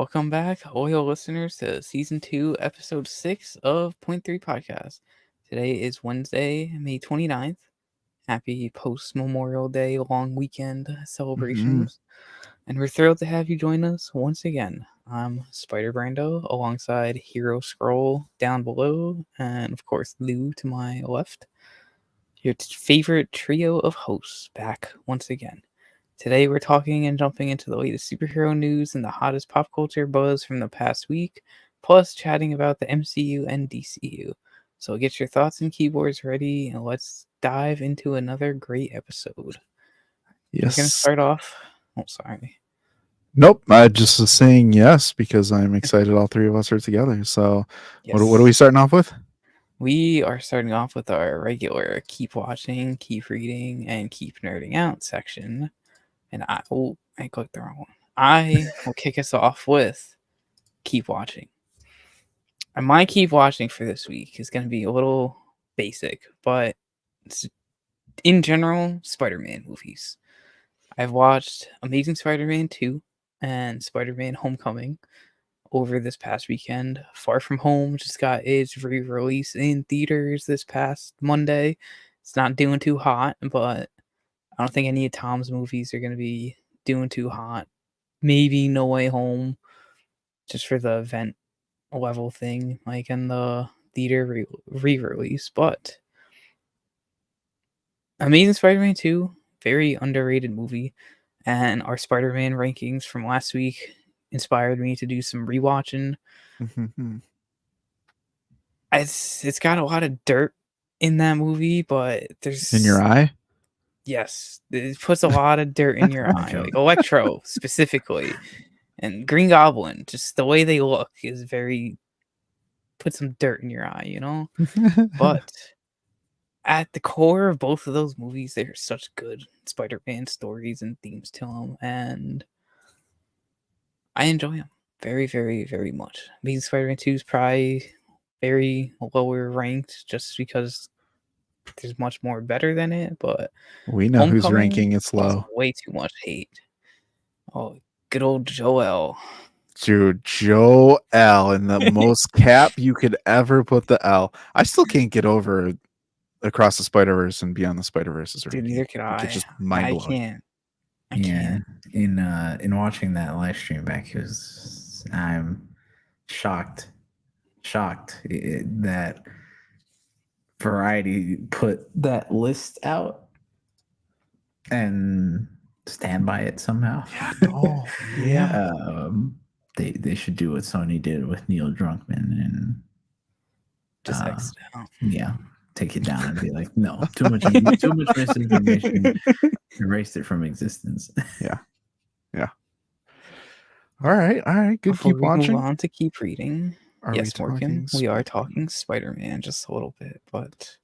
Welcome back, loyal listeners, to Season 2, Episode 6 of Point 3 Podcast. Today is Wednesday, May 29th. Happy post-Memorial Day long weekend celebrations. And we're thrilled to have you join us once again. I'm Spider Brando alongside Hero Scroll down below, and of course Lou to my left. Your favorite trio of hosts back once again. Today we're talking and jumping into the latest superhero news and the hottest pop culture buzz from the past week, plus chatting about the MCU and DCU. So get your thoughts and keyboards ready, and let's dive into another great episode. We're going to Yes. start off... Oh, sorry. Nope. I just was saying yes because I'm excited all three of us are together. So Yes. what are we starting off with? We are starting off with our regular keep watching, keep reading, and keep nerding out section. And I clicked the wrong one. I will kick us off with keep watching. And my keep watching for this week is going to be a little basic, but in general, Spider-Man movies. I've watched Amazing Spider-Man 2 and Spider-Man Homecoming over this past weekend. Far From Home just got its re-release in theaters this past Monday. It's not doing too hot, but I don't think any of Tom's movies are going to be doing too hot. Maybe No Way Home, just for the event level thing, like in the theater re-release. But Amazing Spider-Man 2, very underrated movie. And our Spider-Man rankings from last week inspired me to do some rewatching. It's got a lot of dirt in that movie, but there's... In your eye? Yes, it puts a lot of dirt in your eye. Like Electro, specifically. And Green Goblin, just the way they look is very... put some dirt in your eye, you know? But at the core of both of those movies, they're such good Spider-Man stories and themes to them, and I enjoy them very, very, very much. Amazing Spider-Man 2 is probably very lower ranked just because there's much more better than it, but we know who's ranking it's low. Way too much hate. Oh, good old Joel. Dude, Joel in the most cap you could ever put the L. I still can't get over Across the Spider-Verse and Beyond the Spider-Verse. Dude, neither can I. It's just mind-blowing. I can't. In watching that live stream back, I'm shocked that Variety put that list out and stand by it somehow. They should do what Sony did with Neil Druckmann and just exit out. Yeah, take it down and be like, no, too much misinformation. Erased it from existence. Yeah. All right. Good. Before keep watching. Move on to keep reading. Yes, Morgan, we are talking Spider-Man just a little bit, but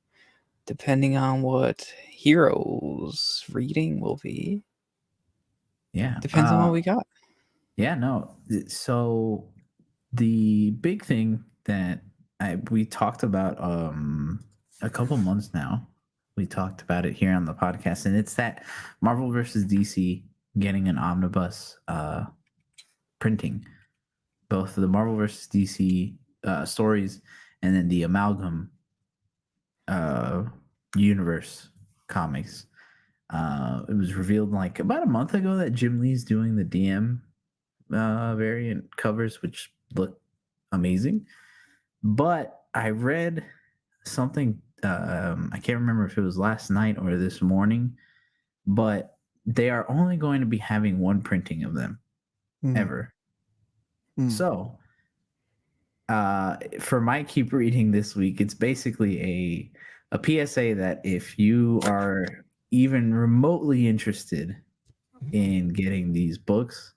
depending on what Heroes reading will be, depends on what we got. Yeah, no. So the big thing that we talked about a couple months now, we talked about it here on the podcast, and it's that Marvel versus DC getting an omnibus printing, both the Marvel versus DC stories and then the Amalgam universe comics. It was revealed like about a month ago that Jim Lee's doing the DM variant covers, which look amazing. But I read something, I can't remember if it was last night or this morning, but they are only going to be having one printing of them ever. So for my keep reading this week, it's basically a PSA that if you are even remotely interested in getting these books,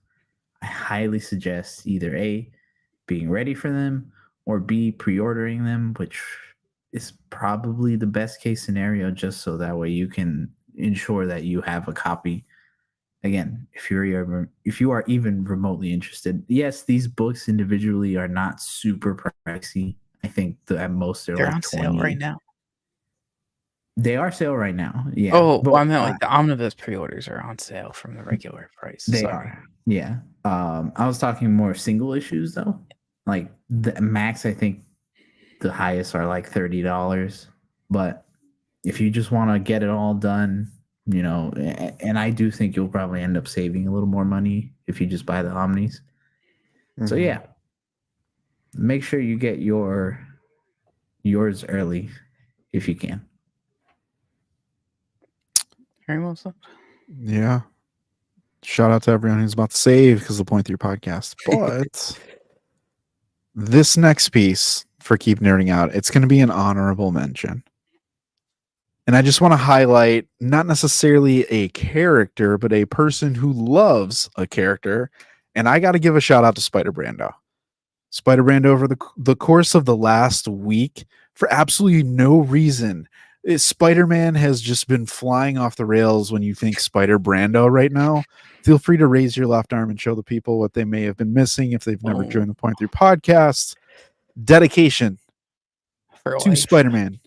I highly suggest either A, being ready for them, or B, pre-ordering them, which is probably the best case scenario, just so that way you can ensure that you have a copy. Again, if you are even remotely interested, yes, these books individually are not super pricey. I think at most they're like on 20. sale right now. They are sale right now. Yeah. Oh, But well, I meant like the omnibus pre-orders are on sale from the regular price. they Sorry. are. Yeah. I was talking more single issues though. Like the max, I think the highest are like $30. But if you just want to get it all done, and I do think you'll probably end up saving a little more money if you just buy the omnis. So Mhm. yeah, make sure you get yours early if you can. Very well said. Yeah. Shout out to everyone who's about to save because of the Point Through podcast. But this next piece for Keep Nerding Out, it's going to be an honorable mention. And I just want to highlight not necessarily a character, but a person who loves a character. And I got to give a shout out to Spider Brando. Spider Brando over the course of the last week, for absolutely no reason, Spider-Man has just been flying off the rails when you think Spider Brando right now. Feel free to raise your left arm and show the people what they may have been missing if they've never joined the Point Through podcast. Dedication For to life. Spider-Man.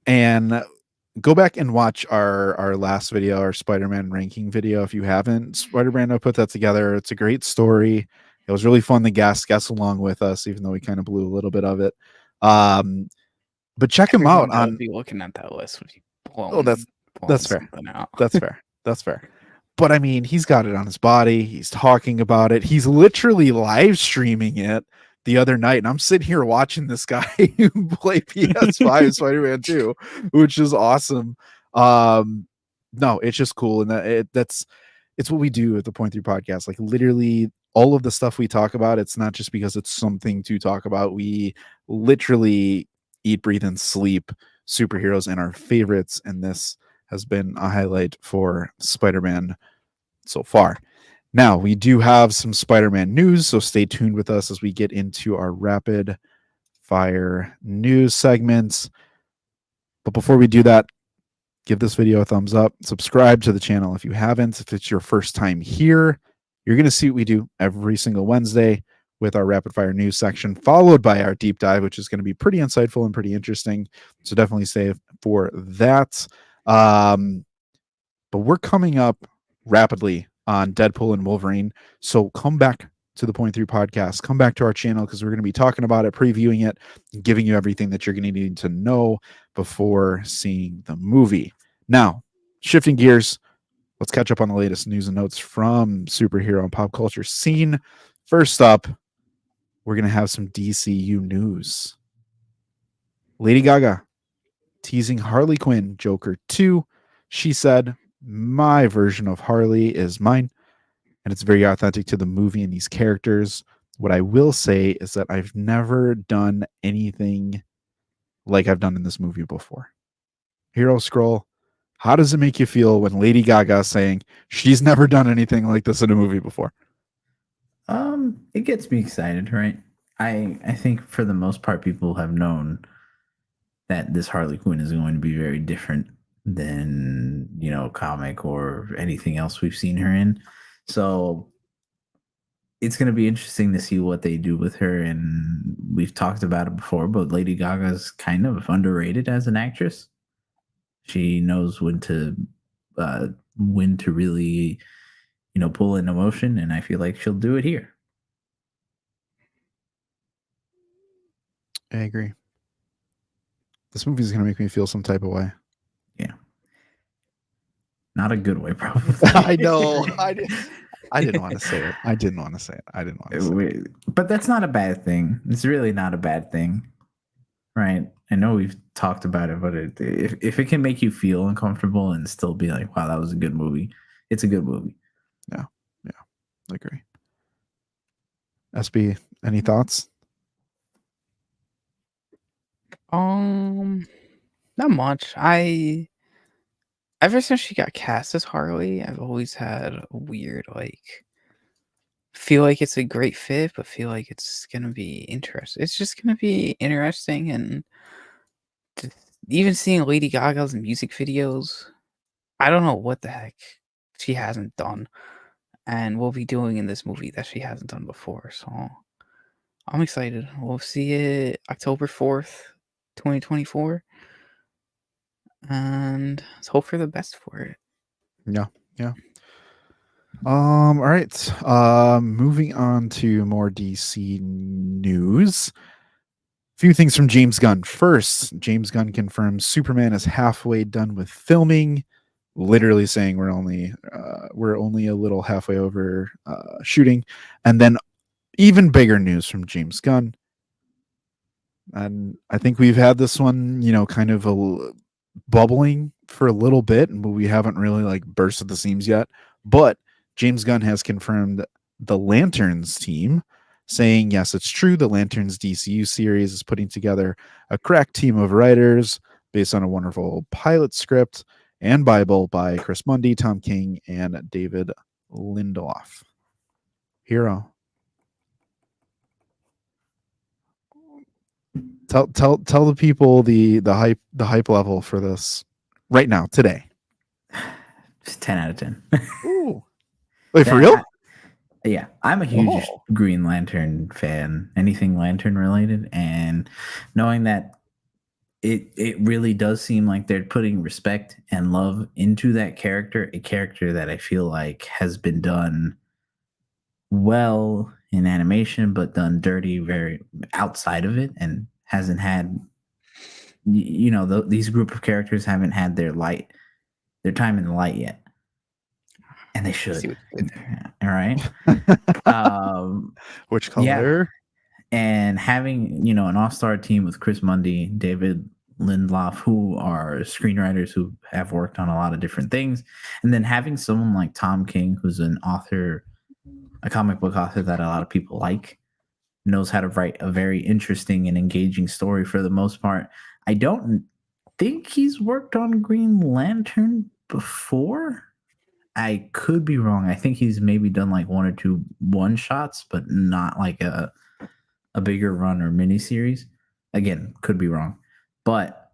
And go back and watch our last video, our Spider-Man ranking video if you haven't. Spider Brando put that together. It's a great story. It was really fun to guess along with us, even though we kind of blew a little bit of it. But check him out Everyone on. would be looking at that list with you Oh, that's fair. something out. That's fair. That's fair. But I mean, he's got it on his body. He's talking about it. He's literally live streaming it the other night, and I'm sitting here watching this guy play PS5 Spider-Man 2, which is awesome. No, it's just cool, and it's what we do at the Point Through podcast. Like literally, all of the stuff we talk about, it's not just because it's something to talk about. We literally eat, breathe, and sleep superheroes and our favorites, and this has been a highlight for Spider-Man so far. Now, we do have some Spider-Man news, so stay tuned with us as we get into our rapid fire news segments. But before we do that, give this video a thumbs up. Subscribe to the channel if you haven't. If it's your first time here, you're going to see what we do every single Wednesday with our rapid fire news section, followed by our deep dive, which is going to be pretty insightful and pretty interesting. So definitely stay for that. But we're coming up rapidly on Deadpool and Wolverine. So come back to the Point Through podcast. Come back to our channel because we're going to be talking about it, previewing it, and giving you everything that you're going to need to know before seeing the movie. Now, shifting gears, let's catch up on the latest news and notes from superhero and pop culture scene. First up, we're going to have some DCU news. Lady Gaga teasing Harley Quinn Joker 2. She said, "My version of Harley is mine, and it's very authentic to the movie and these characters. What I will say is that I've never done anything like I've done in this movie before." Hero Scroll, how does it make you feel when Lady Gaga is saying she's never done anything like this in a movie before? It gets me excited, right? I think for the most part, people have known that this Harley Quinn is going to be very different than comic or anything else we've seen her in. So it's going to be interesting to see what they do with her. And we've talked about it before, but Lady Gaga's kind of underrated as an actress. She knows when to really pull in emotion, and I feel like she'll do it here. I agree. This movie is going to make me feel some type of way. Yeah. Not a good way, probably. I know. I didn't want to say it. I didn't want to say it. But that's not a bad thing. It's really not a bad thing, right? I know we've talked about it, but if it can make you feel uncomfortable and still be like, wow, that was a good movie, it's a good movie. Yeah, I agree. SB, any thoughts? Not much. Ever since she got cast as Harley, I've always had a weird feel like it's a great fit, but feel like it's gonna be interesting. It's just gonna be interesting, and even seeing Lady Gaga's music videos, I don't know what the heck she hasn't done, and will be doing in this movie that she hasn't done before. So I'm excited. We'll see it October 4th, 2024. and let's hope for the best for it. Yeah. All right. Moving on to more DC news. Few things from James Gunn. First, James Gunn confirms Superman is halfway done with filming, literally saying we're only a little halfway over shooting. And then even bigger news from James Gunn. And I think we've had this one, kind of bubbling for a little bit, but we haven't really like burst at the seams yet. But James Gunn has confirmed the Lanterns team, saying, yes, it's true. The Lanterns DCU series is putting together a crack team of writers based on a wonderful pilot script and Bible by Chris Mundy, Tom King, and David Lindelof. Hero. Tell the people the hype level for this right now today. Just 10 out of 10. Ooh. Wait, for real? Yeah, I'm a huge Green Lantern fan, anything Lantern related, and knowing that it really does seem like they're putting respect and love into that character, a character that I feel like has been done well in animation, but done dirty very outside of it, and hasn't had, these group of characters haven't had their time in the light yet. And they should. All right. Which color? Yeah. And having, an all-star team with Chris Mundy, David Lindelof, who are screenwriters who have worked on a lot of different things. And then having someone like Tom King, who's an author, a comic book author that a lot of people like, knows how to write a very interesting and engaging story for the most part. I don't think he's worked on Green Lantern before. I could be wrong. I think he's maybe done like one or two one-shots, but not like a bigger run or miniseries. Again, could be wrong. But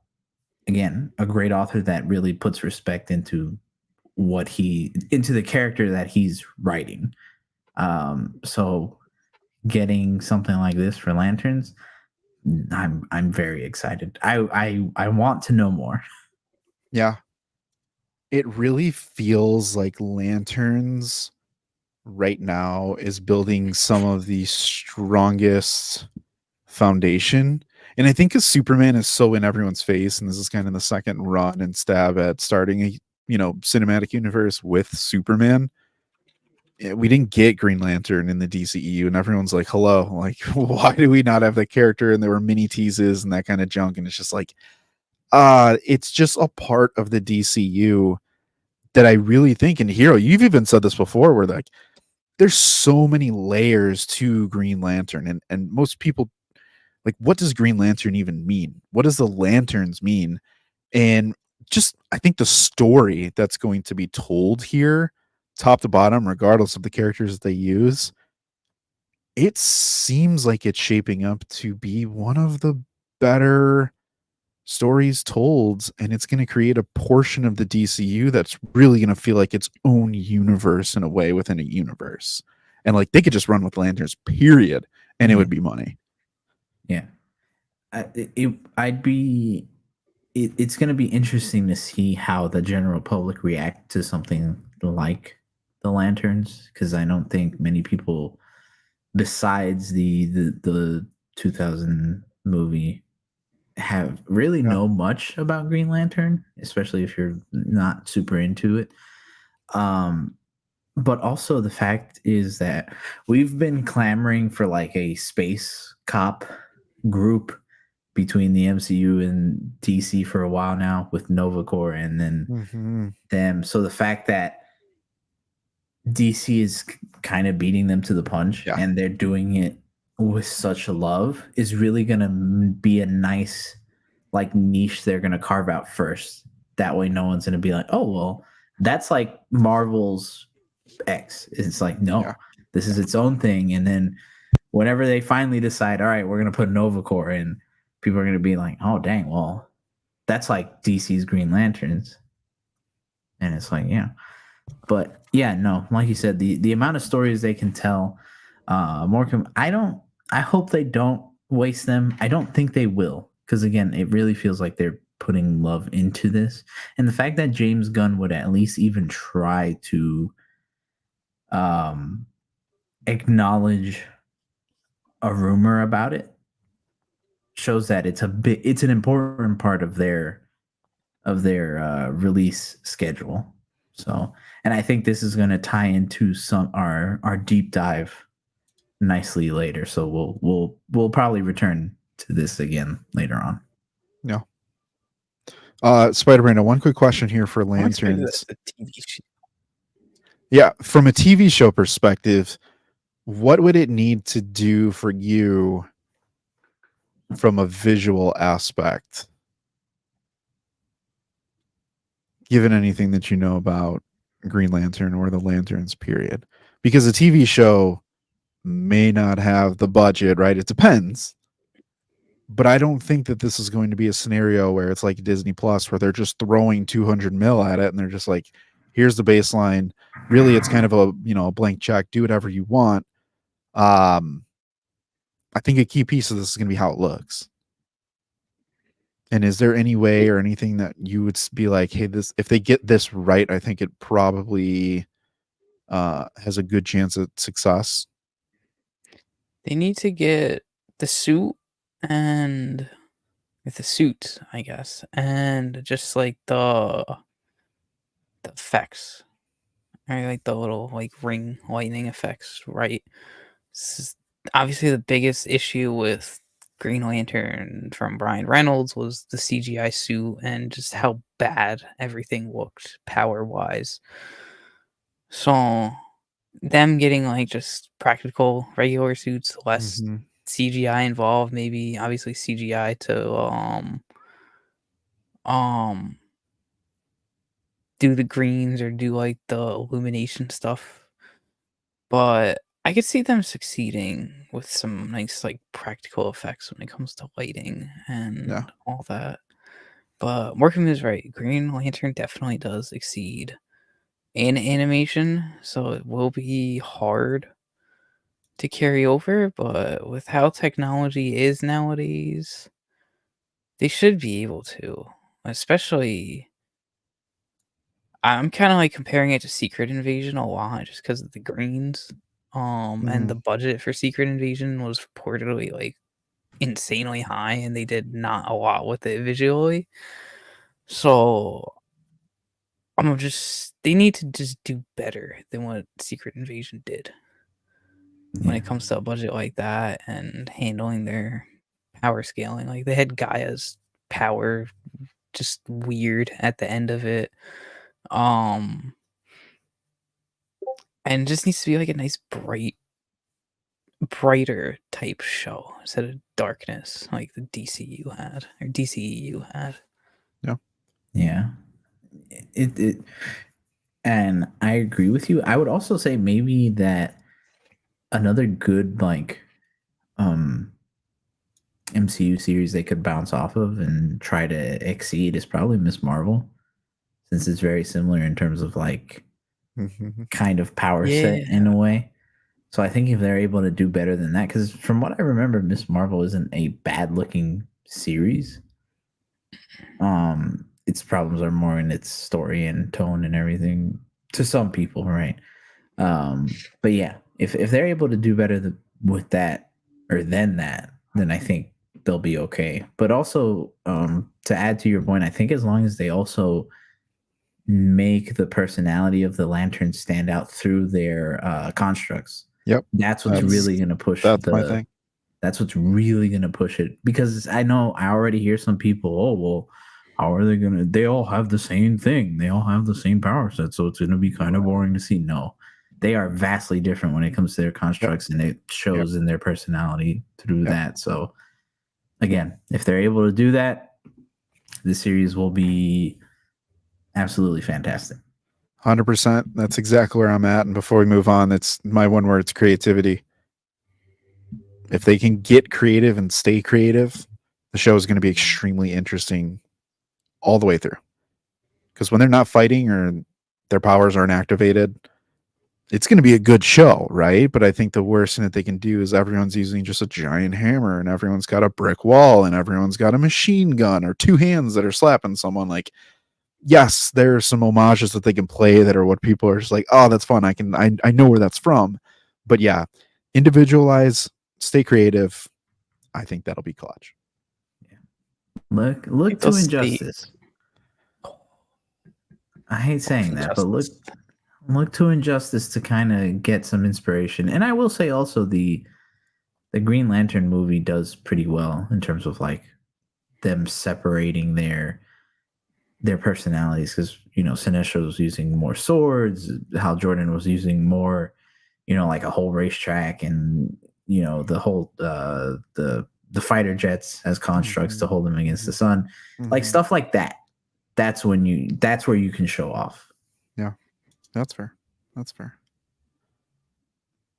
again, a great author that really puts respect into into the character that he's writing. So getting something like this for Lanterns, I'm very excited. I want to know more. Yeah. It really feels like Lanterns right now is building some of the strongest foundation. And I think because Superman is so in everyone's face, and this is kind of the second run and stab at starting a cinematic universe with Superman. We didn't get Green Lantern in the DCEU, and everyone's like, hello, like, why do we not have that character? And there were mini teases and that kind of junk. And it's just like, it's just a part of the DCU that I really think, and Hero, you've even said this before, where like there's so many layers to Green Lantern, and most people like, what does Green Lantern even mean? What does the Lanterns mean? And just I think the story that's going to be told here, top to bottom, regardless of the characters that they use, it seems like it's shaping up to be one of the better stories told, and it's going to create a portion of the DCU that's really going to feel like its own universe in a way within a universe. And like they could just run with Lanterns, period, and it would be money. Yeah. It's going to be interesting to see how the general public react to something like the Lanterns, because I don't think many people besides the 2000 movie have really know much about Green Lantern, especially if you're not super into it. But also the fact is that we've been clamoring for like a space cop group between the MCU and DC for a while now, with Nova Corps and then them. So the fact that DC is kind of beating them to the punch and they're doing it with such love is really going to be a nice like niche they're going to carve out first. That way no one's going to be like, oh, well, that's like Marvel's X. It's like, no, this is its own thing. And then whenever they finally decide, all right, we're going to put Nova Corps in, people are going to be like, oh, dang, well, that's like DC's Green Lanterns. And it's like, yeah. But yeah, no, like you said, the amount of stories they can tell, I hope they don't waste them. I don't think they will, because again, it really feels like they're putting love into this, and the fact that James Gunn would at least even try to acknowledge a rumor about it shows that it's an important part of their release schedule. So, and I think this is going to tie into our deep dive nicely later. So we'll probably return to this again later on. No. Spider-Man, one quick question here for I'm excited Lanterns. that the TV show. Yeah, from a TV show perspective, what would it need to do for you from a visual aspect? Given anything that you know about Green Lantern or the Lanterns, period. Because a TV show may not have the budget, right? It depends. But I don't think that this is going to be a scenario where it's like Disney Plus, where they're just throwing 200 mil at it and they're just like, here's the baseline. Really, it's kind of a a blank check. Do whatever you want. I think a key piece of this is going to be how it looks. And is there any way or anything that you would be like, hey, this, if they get this right, I think it probably has a good chance at success? They need to get the suit and with the suit, I guess, and just like the effects, right? Like the little like ring lightning effects, right? This is obviously the biggest issue with Green Lantern from Brian Reynolds was the CGI suit and just how bad everything looked power wise. So them getting like just practical regular suits, less Mhm. CGI involved, maybe obviously CGI to um do the greens or do like the illumination stuff. But I could see them succeeding with some nice like practical effects when it comes to lighting and Yeah. all that. But Morgan is right. Green Lantern definitely does exceed in animation, so it will be hard to carry over, but with how technology is nowadays, they should be able to. Especially, I'm kind of like comparing it to Secret Invasion a lot just because of the greens. And the Mhm. budget for Secret Invasion was reportedly like insanely high, and they did not a lot with it visually. So they need to just do better than what Secret Invasion did when Yeah. it comes to a budget like that and handling their power scaling. Like they had Gaia's power just weird at the end of it. And it just needs to be like a nice brighter type show instead of darkness like the DCU had or DCEU had. Yeah. It and I agree with you. I would also say maybe that another good MCU series they could bounce off of and try to exceed is probably Miss Marvel, since it's very similar in terms of like Mhm. kind of power set Yeah. in a way. So I think if they're able to do better than that, because from what I remember, Miss Marvel isn't a bad looking series. Its problems are more in its story and tone and everything to some people, right? But yeah, if they're able to do better with that or than that, then I think they'll be okay. But also, to add to your point, I think as long as they also make the personality of the Lantern stand out through their constructs, Yep. that's what's really going to push That's my thing. that's what's really going to push it. Because I know I already hear some people, oh, well, how are they going to? They all have the same thing. They all have the same power set. So it's going to be kind of boring to see. No, they are vastly different when it comes to their constructs, and it shows in their personality through that. So again, if they're able to do that, the series will be absolutely fantastic. 100%. That's exactly where I'm at. And before we move on, it's my one word: it's creativity. If they can get creative and stay creative, the show is going to be extremely interesting all the way through. Because when they're not fighting or their powers aren't activated, it's going to be a good show, right? But I think the worst thing that they can do is everyone's using just a giant hammer and everyone's got a brick wall and everyone's got a machine gun or two hands that are slapping someone. Like, yes, there's some homages that they can play that are what people are just like, oh, that's fun. I know where that's from. But yeah, individualize, stay creative. I think that'll be clutch. Look People to stay- Injustice. I hate saying that, but Injustice. look to Injustice to kind of get some inspiration. And I will say also the Green Lantern movie does pretty well in terms of like them separating their personalities, because Sinestro was using more swords, Hal Jordan was using more, like a whole racetrack, and the whole the fighter jets as constructs to hold them against the sun, like stuff like that. That's where you can show off. Yeah, that's fair.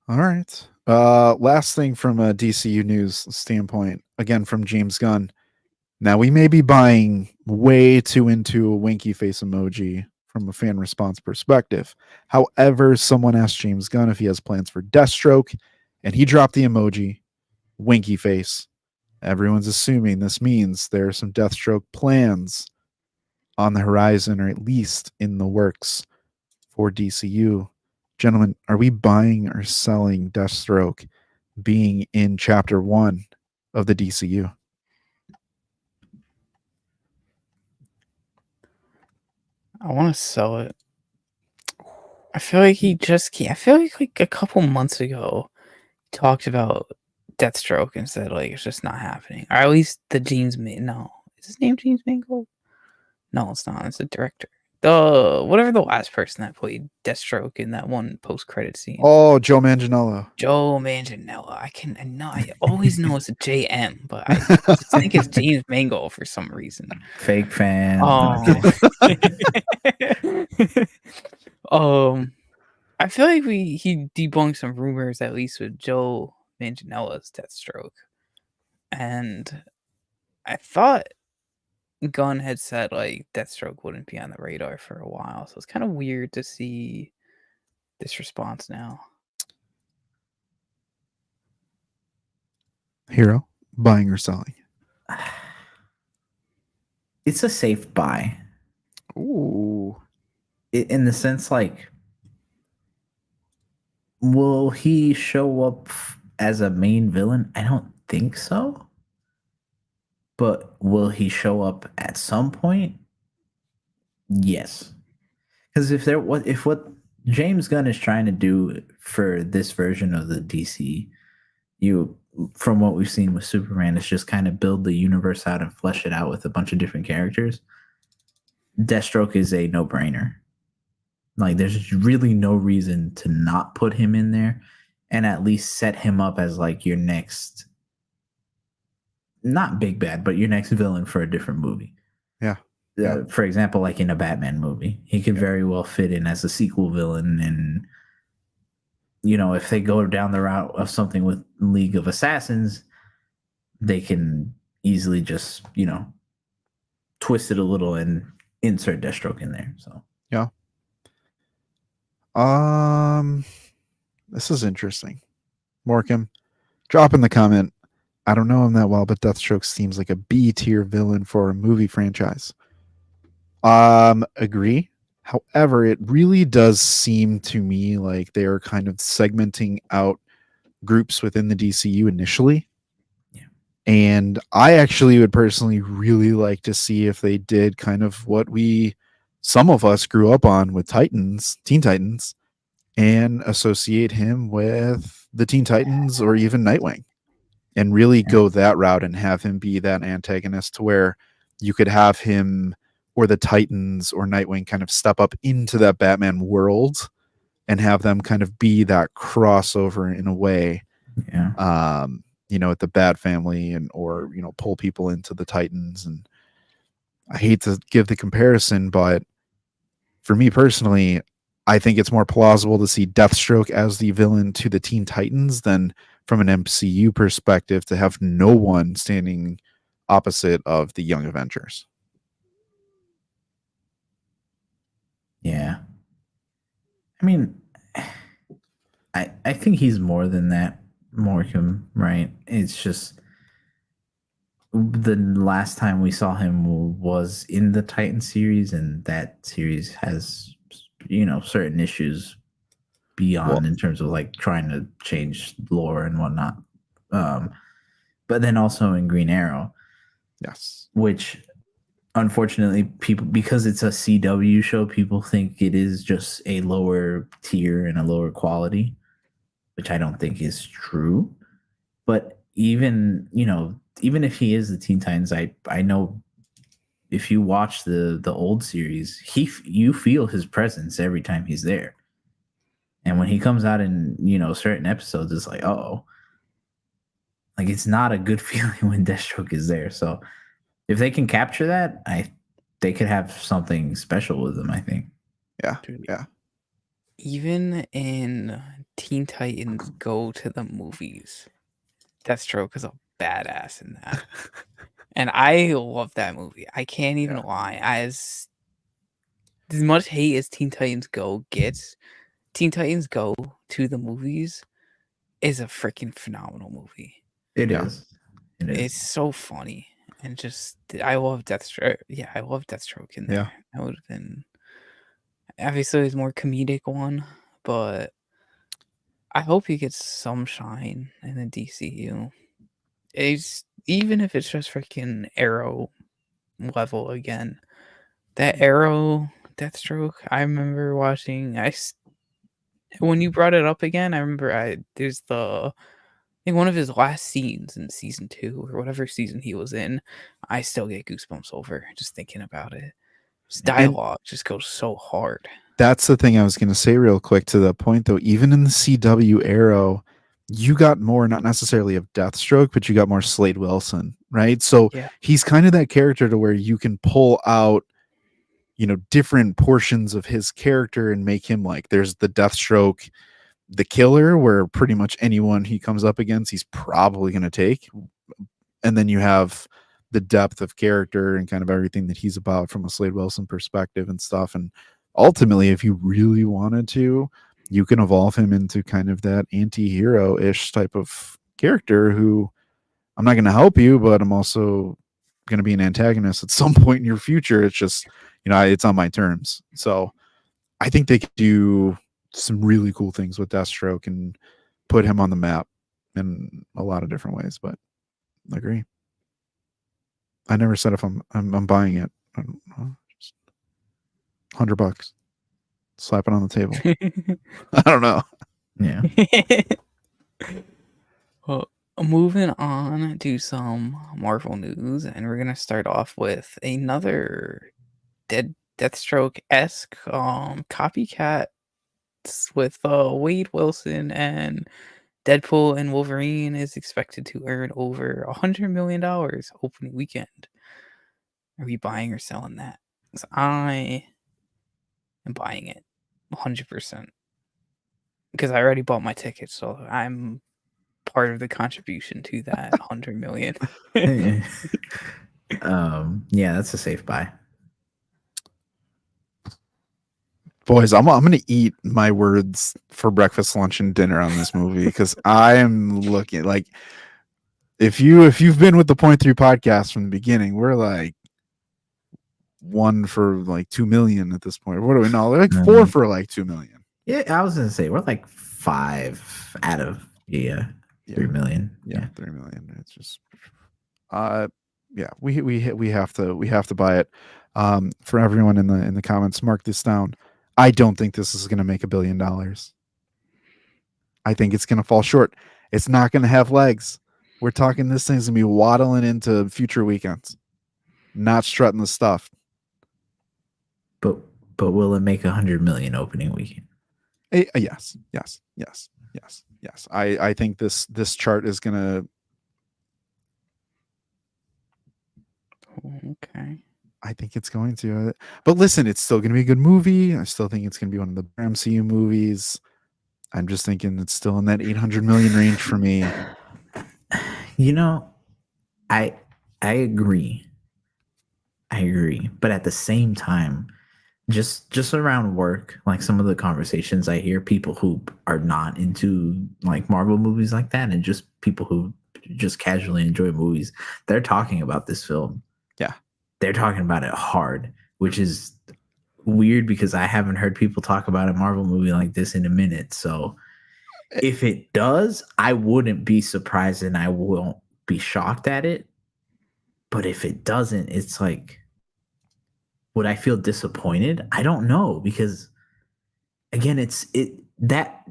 All right. Last thing from a DCU news standpoint, again from James Gunn. Now, we may be buying way too into a winky face emoji from a fan response perspective. However, someone asked James Gunn if he has plans for Deathstroke, and he dropped the emoji, winky face. Everyone's assuming this means there are some Deathstroke plans on the horizon, or at least in the works for DCU. Gentlemen, are we buying or selling Deathstroke being in Chapter 1 of the DCU? I want to sell it. I feel like I feel like a couple months ago, he talked about Deathstroke and said like it's just not happening. Or at least the James no. Is his name James Mangold? No, it's not. It's the director. Whatever the last person that played Deathstroke in that one post-credit scene. Oh, Joe Manganiello. Joe Manganiello. I always know it's a JM, but I just think it's James Mangold for some reason. Fake fan. I feel like he debunked some rumors, at least with Joe Manganiello's Deathstroke, and I thought Gunn had said like Deathstroke wouldn't be on the radar for a while, so it's kind of weird to see this response now. Hero, buying or selling? It's a safe buy. Ooh. In the sense, like, will he show up as a main villain? I don't think so. But will he show up at some point? Yes. Because if what James Gunn is trying to do for this version of the DC, from what we've seen with Superman, is just kind of build the universe out and flesh it out with a bunch of different characters. Deathstroke is a no-brainer. Like, there's really no reason to not put him in there and at least set him up as like your next, not big bad, but your next villain for a different movie. Yeah. For example, like in a Batman movie, he could very well fit in as a sequel villain. And, if they go down the route of something with League of Assassins, they can easily just, twist it a little and insert Deathstroke in there. So, yeah. This is interesting. Morcom, drop in the comment. I don't know him that well, but Deathstroke seems like a B tier villain for a movie franchise. Agree. However, it really does seem to me like they are kind of segmenting out groups within the DCU initially. Yeah. And I actually would personally really like to see if they did kind of what some of us grew up on with Teen Titans, and associate him with the Teen Titans or even Nightwing, and really go that route and have him be that antagonist, to where you could have him or the Titans or Nightwing kind of step up into that Batman world and have them kind of be that crossover in a way. Yeah. With the Bat family, or pull people into the Titans. And I hate to give the comparison, but for me personally, I think it's more plausible to see Deathstroke as the villain to the Teen Titans than, from an MCU perspective, to have no one standing opposite of the Young Avengers. Yeah. I mean, I think he's more than that, Morecambe, right? It's just the last time we saw him was in the Titan series, and that series has, certain issues beyond in terms of like trying to change lore and whatnot. But then also in Green Arrow, Yes. which unfortunately people, because it's a CW show, people think it is just a lower tier and a lower quality, which I don't think is true. But even if he is the Teen Titans, I know if you watch the old series, you feel his presence every time he's there. And when he comes out in certain episodes, it's like, oh, like it's not a good feeling when Deathstroke is there. So if they can capture that, they could have something special with them, I think. Yeah. Dude, Yeah. even in Teen Titans Go to the Movies, Deathstroke is a badass in that. And I love that movie. I can't even lie. As much hate as Teen Titans Go gets, Teen Titans Go to the Movies is a freaking phenomenal movie. It is. It's so funny. And just, I love Deathstroke. Yeah, I love Deathstroke in there. Yeah. That would have been, obviously, it was more comedic one, but I hope he gets some shine in the DCU. It's, even if it's just freaking Arrow level again. That Arrow Deathstroke, I remember watching. When you brought it up again, I remember there's I think one of his last scenes in season 2 or whatever season he was in. I still get goosebumps over just thinking about it. His dialogue just goes so hard. That's the thing I was going to say real quick to the point, though. Even in the CW Arrow, you got more, not necessarily of Deathstroke, but you got more Slade Wilson, right? So he's kind of that character to where you can pull out, different portions of his character and make him like, there's the Deathstroke, the killer, where pretty much anyone he comes up against, he's probably going to take. And then you have the depth of character and kind of everything that he's about from a Slade Wilson perspective and stuff. And ultimately, if you really wanted to, you can evolve him into kind of that anti-hero-ish type of character who, I'm not going to help you, but I'm also going to be an antagonist at some point in your future. It's just, it's on my terms. So I think they could do some really cool things with Deathstroke and put him on the map in a lot of different ways, but I agree. I never said if I'm buying it. I don't know, just $100. Slap it on the table. I don't know. Yeah. Well, moving on to some Marvel news, and we're gonna start off with another Deathstroke-esque copycat with Wade Wilson, and Deadpool and Wolverine is expected to earn over $100 million opening weekend. Are we buying or selling that? 'Cause I am buying it 100%. Because I already bought my ticket, so I'm part of the contribution to that 100 million. Yeah, that's a safe buy. Boys, I'm gonna eat my words for breakfast, lunch, and dinner on this movie because I am looking like if you've been with the Point 3 podcast from the beginning, we're like 1 for like 2 million at this point. What do we know? They're like 4 for like 2 million. Yeah, I was gonna say we're like 5 out of 3 million. Yeah, 3 million. It's just we have to buy it. For everyone in the comments, mark this down. I don't think this is going to make $1 billion. I think it's going to fall short. It's not going to have legs. We're talking this thing's going to be waddling into future weekends, not strutting the stuff. But will it make 100 million opening weekend? Yes. I think this chart is going to. Okay. I think it's going to. But listen, it's still going to be a good movie. I still think it's going to be one of the MCU movies. I'm just thinking it's still in that 800 million range for me. I agree. But at the same time, just around work, like some of the conversations I hear, people who are not into like Marvel movies like that, and just people who just casually enjoy movies, they're talking about this film. Yeah. They're talking about it hard, which is weird because I haven't heard people talk about a Marvel movie like this in a minute. So if it does, I wouldn't be surprised and I won't be shocked at it. But if it doesn't, it's like, would I feel disappointed? I don't know, because again, that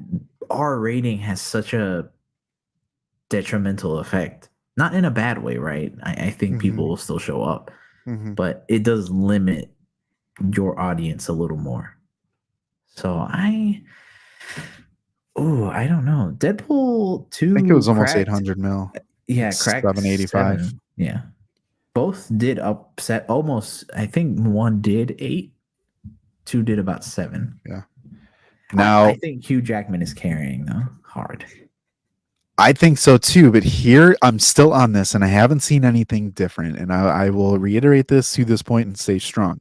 R rating has such a detrimental effect. Not in a bad way, right? I think people will still show up, but it does limit your audience a little more. So I don't know. Deadpool 2, I think it was almost cracked, 800 mil. yeah, cracked 785. 7. Yeah. Both did upset almost. I think one did 8, 2 did about 7. Yeah. Now I think Hugh Jackman is carrying though hard. I think so too, but here I'm still on this, and I haven't seen anything different. And I will reiterate this to this point and stay strong.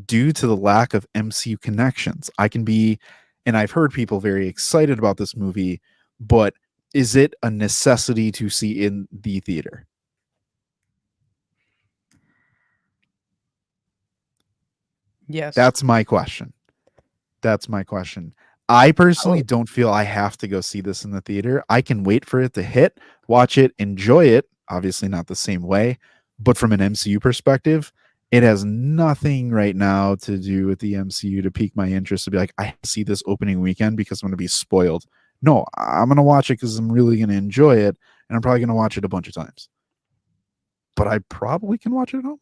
Due to the lack of MCU connections, and I've heard people very excited about this movie, but is it a necessity to see in the theater? Yes. That's my question. I personally don't feel I have to go see this in the theater. I can wait for it to hit, watch it, enjoy it. Obviously not the same way, but from an MCU perspective, it has nothing right now to do with the MCU to pique my interest to be like, I see this opening weekend because I'm going to be spoiled. No, I'm going to watch it because I'm really going to enjoy it, and I'm probably going to watch it a bunch of times. But I probably can watch it at home.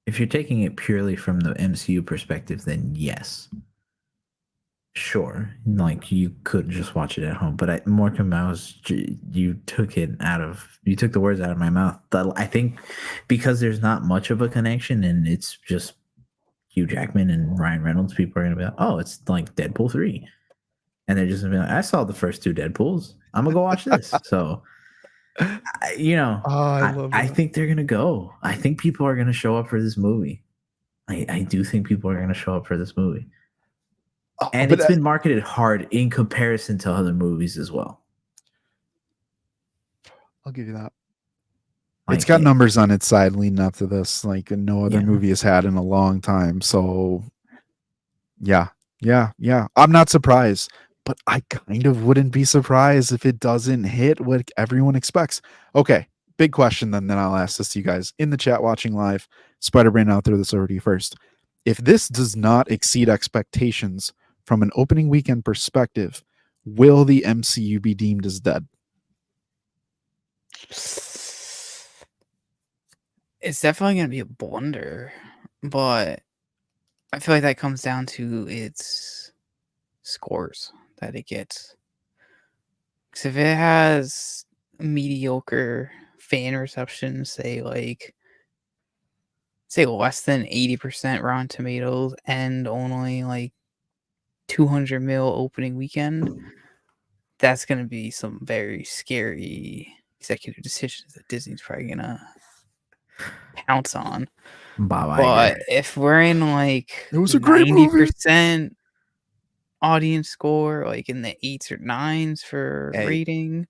If you're taking it purely from the MCU perspective, then yes. Sure. Like you could just watch it at home. But Morcom, you took the words out of my mouth. I think because there's not much of a connection and it's just Hugh Jackman and Ryan Reynolds, people are going to be like, oh, it's like Deadpool 3. And they're just going to be like, I saw the first 2 Deadpools. I'm going to go watch this. So, I think they're going to go. I think people are going to show up for this movie. I do think people are going to show up for this movie. And it's been marketed hard in comparison to other movies as well. I'll give you that. It's got numbers on its side leading up to this, like no other movie has had in a long time. So, yeah. I'm not surprised, but I kind of wouldn't be surprised if it doesn't hit what everyone expects. Okay, big question then I'll ask this to you guys in the chat watching live. Spider-Brain out there, this over to you first. If this does not exceed expectations from an opening weekend perspective, will the MCU be deemed as dead? It's definitely going to be a blunder, but I feel like that comes down to its scores that it gets. Because if it has mediocre fan reception, say less than 80% Rotten Tomatoes and only like 200 mil opening weekend, that's going to be some very scary executive decisions that Disney's probably going to pounce on. But if we're in like it was a great 90% movie audience score, like in the 8s or 9s for rating,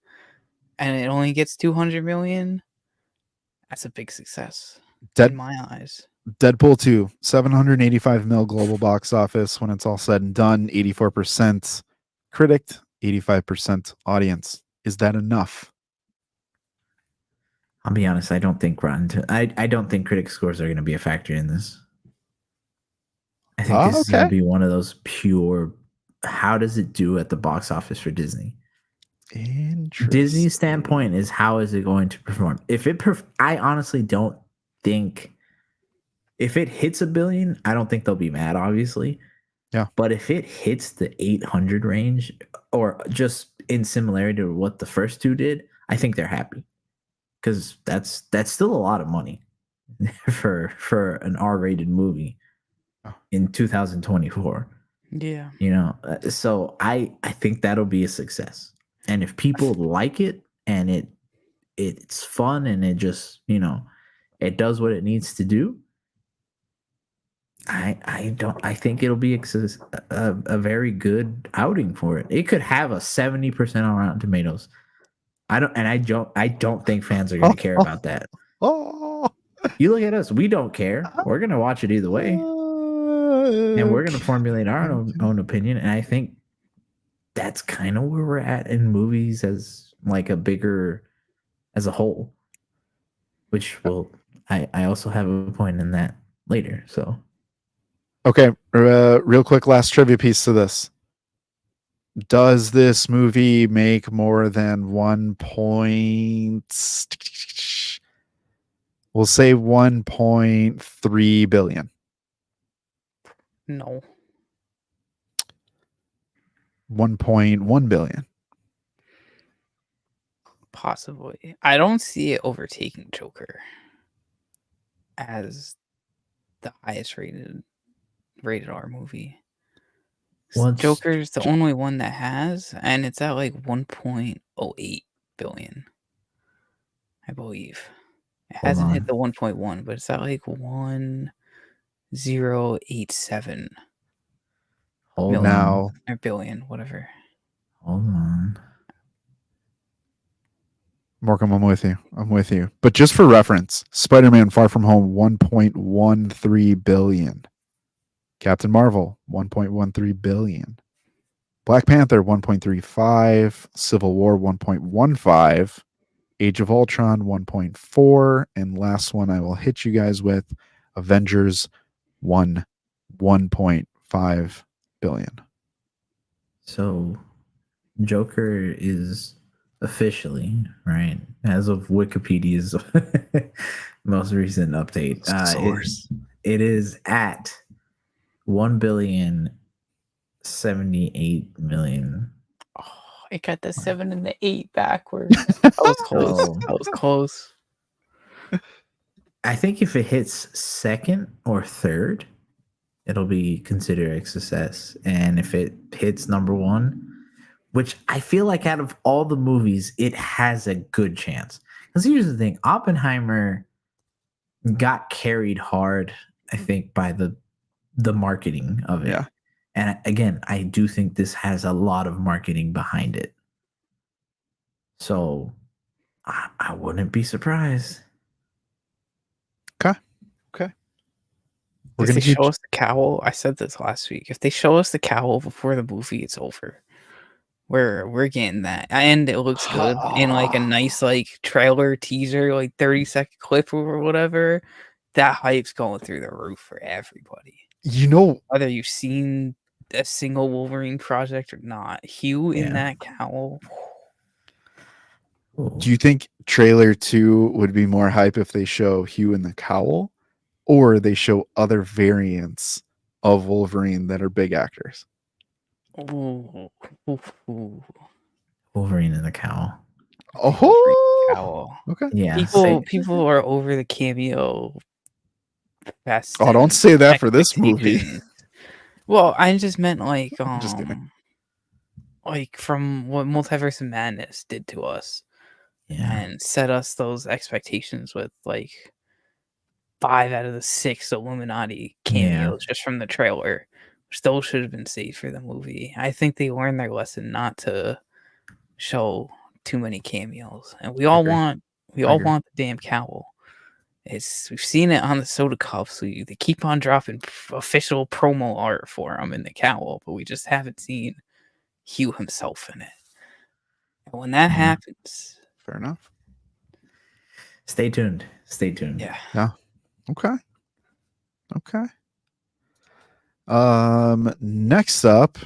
and it only gets 200 million, that's a big success in my eyes. Deadpool 2, 785 mil global box office when it's all said and done, 84% critic, 85% audience. Is that enough? I'll be honest, I don't think I don't think critic scores are going to be a factor in this. I think this is going to be one of those pure, how does it do at the box office for Disney? Disney's standpoint is, how is it going to perform? I honestly don't think, if it hits $1 billion, I don't think they'll be mad, obviously. Yeah. But if it hits the 800 range, or just in similarity to what the first 2 did, I think they're happy. Because that's still a lot of money for an R-rated movie in 2024. Yeah. So I think that'll be a success. And if people like it and it's fun and it just, it does what it needs to do, I think it'll be a very good outing for it. It could have a 70% on Rotten Tomatoes. I don't think fans are going to care about that. Oh, You look at us, we don't care. We're going to watch it either way, and we're going to formulate our own opinion. And I think that's kind of where we're at in movies as like as a whole. Which I also have a point in that later. So okay. Real quick, last trivia piece to this. Does this movie make more than 1 point? We'll say 1.3 billion. No. 1.1 billion. Possibly. I don't see it overtaking Joker as the highest rated R movie. Well, Joker's the only one that has, and it's at like 1.08 billion, I believe. It hasn't hit the 1.1, but it's at like 1087 million Now, or billion, whatever. hold on. Morcom, I'm with you. I'm with you. But just for reference, Spider-Man Far From Home, 1.13 billion. Captain Marvel, 1.13 billion. Black Panther, 1.35. Civil War, 1.15. Age of Ultron, 1.4. And last one I will hit you guys with, Avengers, 1.5 billion. So Joker is officially, right, as of Wikipedia's most recent update, it is at 1,078,000,000. Oh, I got the 7 and the 8 backwards. That was close. That was close. I think if it hits second or third, it'll be considered a success. And if it hits number one, which I feel like out of all the movies, it has a good chance. Because here's the thing, Oppenheimer got carried hard, I think, by the marketing of it. Yeah. And again, I do think this has a lot of marketing behind it. So I wouldn't be surprised. Okay. If they show us the cowl, I said this last week. If they show us the cowl before the movie, it's over. We're getting that, and it looks good in like a nice like trailer teaser, like 30-second clip or whatever. That hype's going through the roof for everybody. You know, whether you've seen a single Wolverine project or not, Hugh in that cowl. Do you think trailer 2 would be more hype if they show Hugh in the cowl, or they show other variants of Wolverine that are big actors? Ooh. Wolverine in the cowl. Oh, cowl. Okay. Yeah. People are over the cameo. Oh, don't say that for this movie. Well, I just meant like Just kidding. Like from what Multiverse of Madness did to us. Yeah. And set us those expectations with like 5 out of the 6 Illuminati cameos just from the trailer, which those should have been saved for the movie. I think they learned their lesson not to show too many cameos, and we all want the damn cowl. We've seen it on the soda cups. They keep on dropping official promo art for him in the cowl, but we just haven't seen Hugh himself in it. And when that happens, fair enough. Stay tuned. Yeah. Okay. Next up,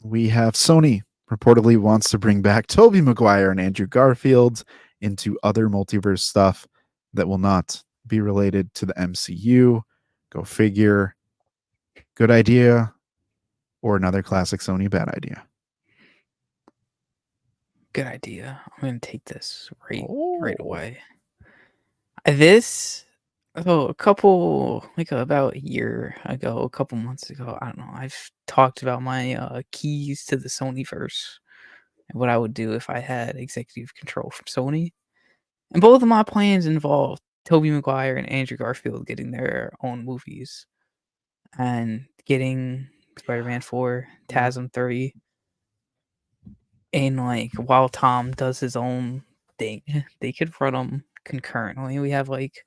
we have Sony reportedly wants to bring back Tobey Maguire and Andrew Garfield into other multiverse stuff that will not be related to the MCU. Go figure. Good idea, or another classic Sony bad idea? Good idea. I'm gonna take this right away. This about a year ago, a couple months ago, I don't know, I've talked about my keys to the Sonyverse and what I would do if I had executive control from Sony. And both of my plans involved Tobey Maguire and Andrew Garfield getting their own movies. and getting Spider-Man 4, TASM 3, and like while Tom does his own thing, they could run them concurrently. We have like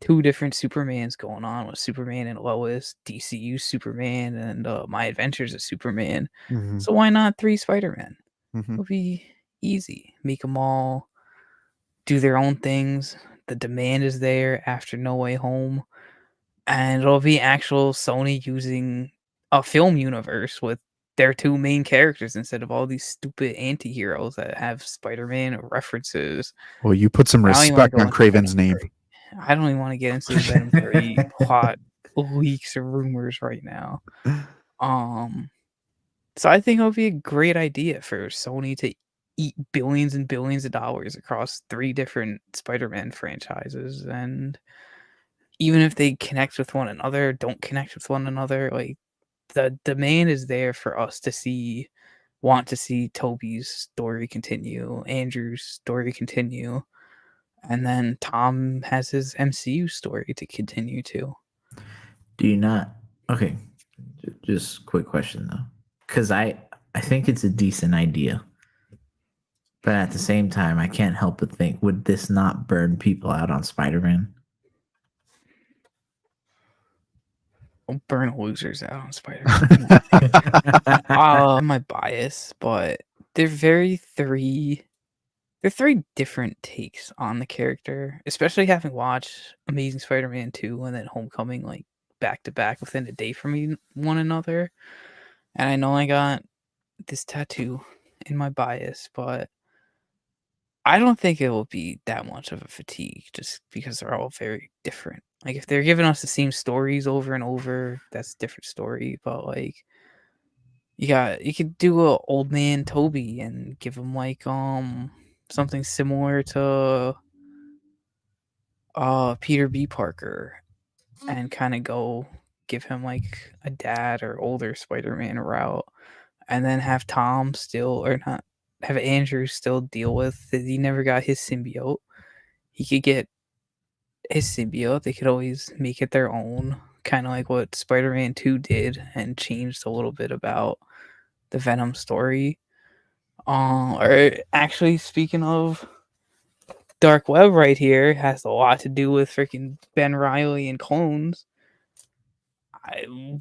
2 different Supermans going on with Superman and Lois, DCU Superman, and My Adventures of Superman. Mhm. So why not 3 Spider-Men? Mhm. It'll be easy. Make them all do their own things. The demand is there after No Way Home, and it'll be actual Sony using a film universe with their 2 main characters instead of all these stupid anti-heroes that have Spider-Man references. Well, you put some I don't even wanna respect go on into Craven's Venom name. 3. I don't even wanna get into the Venom 3 plot leaks or rumors right now. So I think it would be a great idea for Sony to eat billions and billions of dollars across 3 different Spider-Man franchises, and even if they connect with one another, don't connect with one another, like, the demand is there for us to want to see Toby's story continue, Andrew's story continue, and then Tom has his MCU story to continue too. Do you not? Okay, just quick question though, because I think it's a decent idea, but at the same time, I can't help but think, would this not burn people out on Spider-Man? Don't burn losers out on Spider-Man. My bias, but they're they're 3 different takes on the character, especially having watched Amazing Spider-Man 2 and then Homecoming, like, back to back within a day from one another, and I know I got this tattoo in my bias, but I don't think it will be that much of a fatigue just because they're all very different. Like, if they're giving us the same stories over and over, that's a different story, but, like, you could do a old man Toby and give him, like, something similar to, Peter B. Parker and kinda go give him, like, a dad or older Spider-Man route, and then have Tom still or not, have Andrew still deal with that he never got his symbiote. He could get his symbiote, they could always make it their own, kinda like what Spider-Man 2 did and changed a little bit about the Venom story. Or actually, speaking of Dark Web right here, has a lot to do with freaking Ben Riley and clones.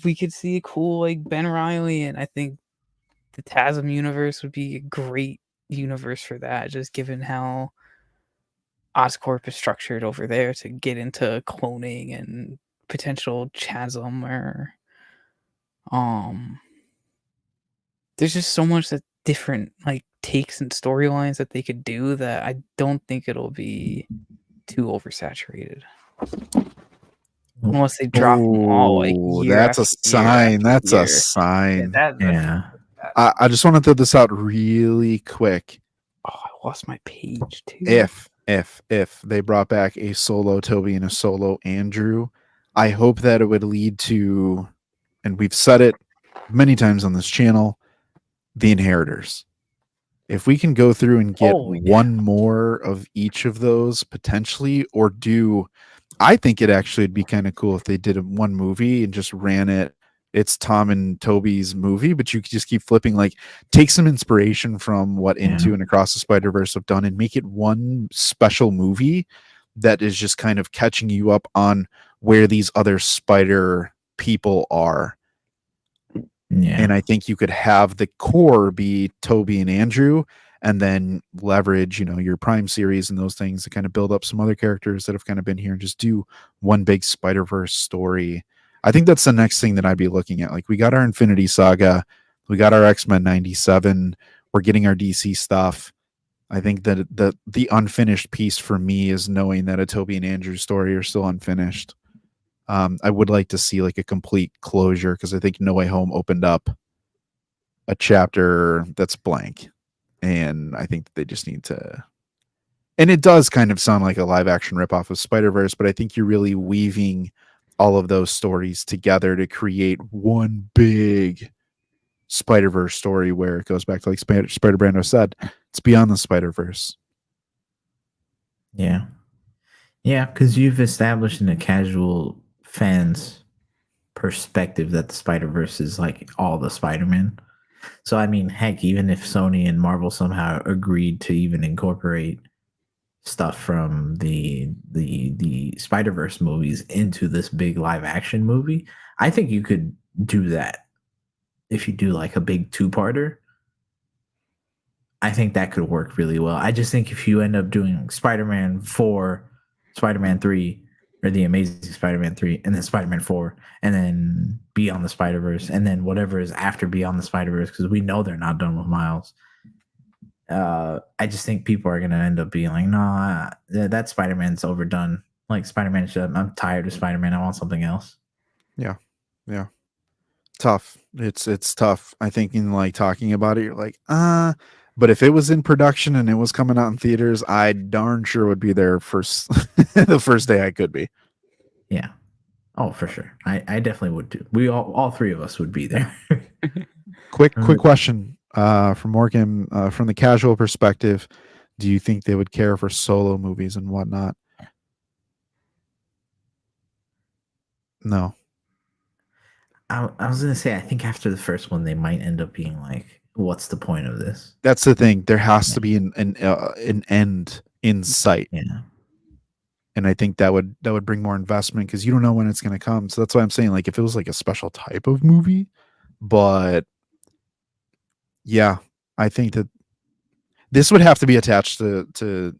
We could see a cool, like, Ben Riley, and I think the TASM universe would be a great universe for that, just given how Oscorp is structured over there to get into cloning and potential chasm or um there's just so much that different like takes and storylines that they could do that I don't think it'll be too oversaturated. Unless they drop them all like Oh, year that's a after year sign. after That's a year. sign. That's Yeah. I just want to throw this out really quick. oh, I lost my page too. If they brought back a solo Toby and a solo Andrew, I hope that it would lead to, and we've said it many times on this channel, the Inheritors. If we can go through and get one more of each of those potentially, or do, I think it actually would be kind of cool if they did one movie and just ran it. It's Tom and Toby's movie, but you could just keep flipping, like take some inspiration from what Into and Across the Spider-Verse have done and make it one special movie that is just kind of catching you up on where these other spider people are. Yeah. And I think you could have the core be Toby and Andrew, and then leverage, your Prime series and those things to kind of build up some other characters that have kind of been here and just do one big Spider-Verse story. I think that's the next thing that I'd be looking at. Like, we got our Infinity Saga, we got our X-Men 97, we're getting our DC stuff. I think that the unfinished piece for me is knowing that a Toby and Andrew story are still unfinished. I would like to see like a complete closure, because I think No Way Home opened up a chapter that's blank, and I think that they just need to. And it does kind of sound like a live action ripoff of Spider-Verse, but I think you're really weaving all of those stories together to create one big Spider-Verse story where it goes back to, like Spider-Brando said, it's beyond the Spider-Verse. Yeah, because you've established in the casual fans perspective that the Spider-Verse is like all the Spider-Man. So I mean, heck, even if Sony and Marvel somehow agreed to even incorporate stuff from the Spider-Verse movies into this big live action movie, I think you could do that. If you do like a big two-parter, I think that could work really well. I just think if you end up doing Spider-Man 4, Spider-Man 3, or the Amazing Spider-Man 3, and then Spider-Man 4, and then Beyond the Spider-Verse, and then whatever is after Beyond the Spider-Verse, because we know they're not done with Miles. I just think people are going to end up being like, no, that Spider-Man's overdone. Like, Spider-Man, I'm tired of Spider-Man. I want something else. Yeah. Tough. It's tough. I think in like talking about it, you're like, but if it was in production and it was coming out in theaters, I darn sure would be there first the first day I could be. Yeah. Oh, for sure. I definitely would too. We all three of us would be there. Quick question from Morgan, from the casual perspective, do you think they would care for solo movies and whatnot? No. I was gonna say, I think after the first one, they might end up being like, "What's the point of this?" That's the thing. There has to be an end in sight. Yeah. And I think that would bring more investment because you don't know when it's going to come. So that's why I'm saying, like, if it was like a special type of movie, but yeah, I think that this would have to be attached to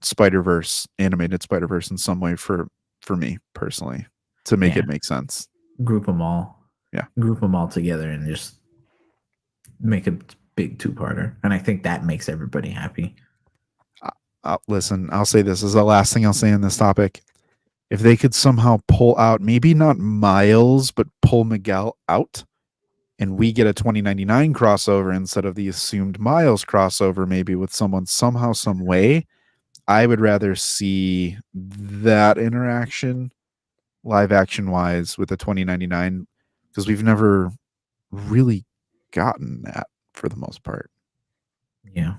Spider-Verse, animated Spider-Verse in some way for me personally to make it make sense. Group them all. Yeah. Group them all together and just make a big two-parter. And I think that makes everybody happy. Listen, I'll say this is the last thing I'll say on this topic. If they could somehow pull out, maybe not Miles, but pull Miguel out, and we get a 2099 crossover instead of the assumed Miles crossover, maybe with someone somehow, some way, I would rather see that interaction live action wise with the 2099 because we've never really gotten that for the most part. Yeah.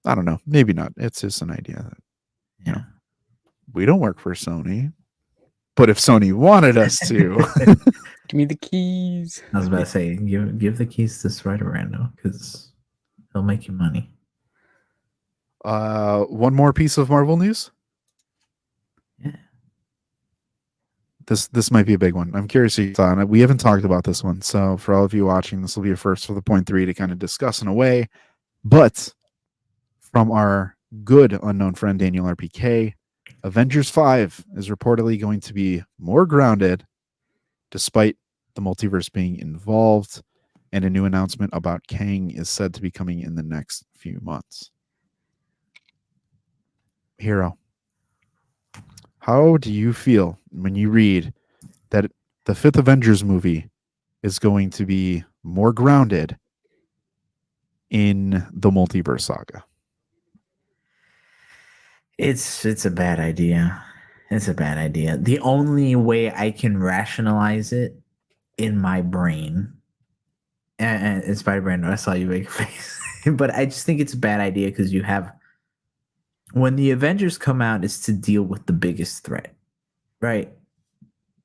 I don't know. Maybe not. It's just an idea that, you know, we don't work for Sony, but if Sony wanted us to, give me the keys. I was about to say, give the keys to Spider-Rando because he'll make you money. one more piece of Marvel news. Yeah. This might be a big one. I'm curious your thought on it. We haven't talked about this one, so for all of you watching, this will be a first for the point 3 to kind of discuss in a way. But from our good unknown friend Daniel RPK, Avengers 5 is reportedly going to be more grounded, despite the multiverse being involved, and a new announcement about Kang is said to be coming in the next few months. Hero, how do you feel when you read that the 5th Avengers movie is going to be more grounded in the multiverse saga? It's a bad idea. It's a bad idea. The only way I can rationalize it in my brain, and Spider-Man, I saw you make a face, but I just think it's a bad idea because you have, when the Avengers come out, it's to deal with the biggest threat, right?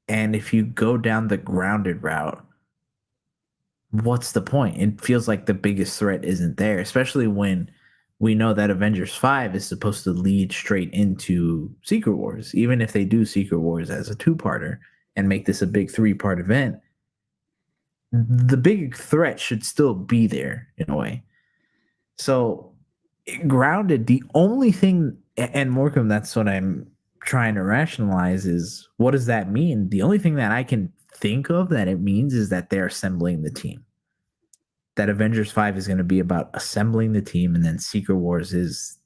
And if you go down the grounded route, what's the point? It feels like the biggest threat isn't there, especially when we know that Avengers 5 is supposed to lead straight into Secret Wars. Even if they do Secret Wars as a two-parter and make this a big 3-part event, the big threat should still be there in a way. So grounded, the only thing, and Morecambe, that's what I'm trying to rationalize, is what does that mean? The only thing that I can think of that it means is that they're assembling the team. That Avengers 5 is going to be about assembling the team, and then Secret Wars is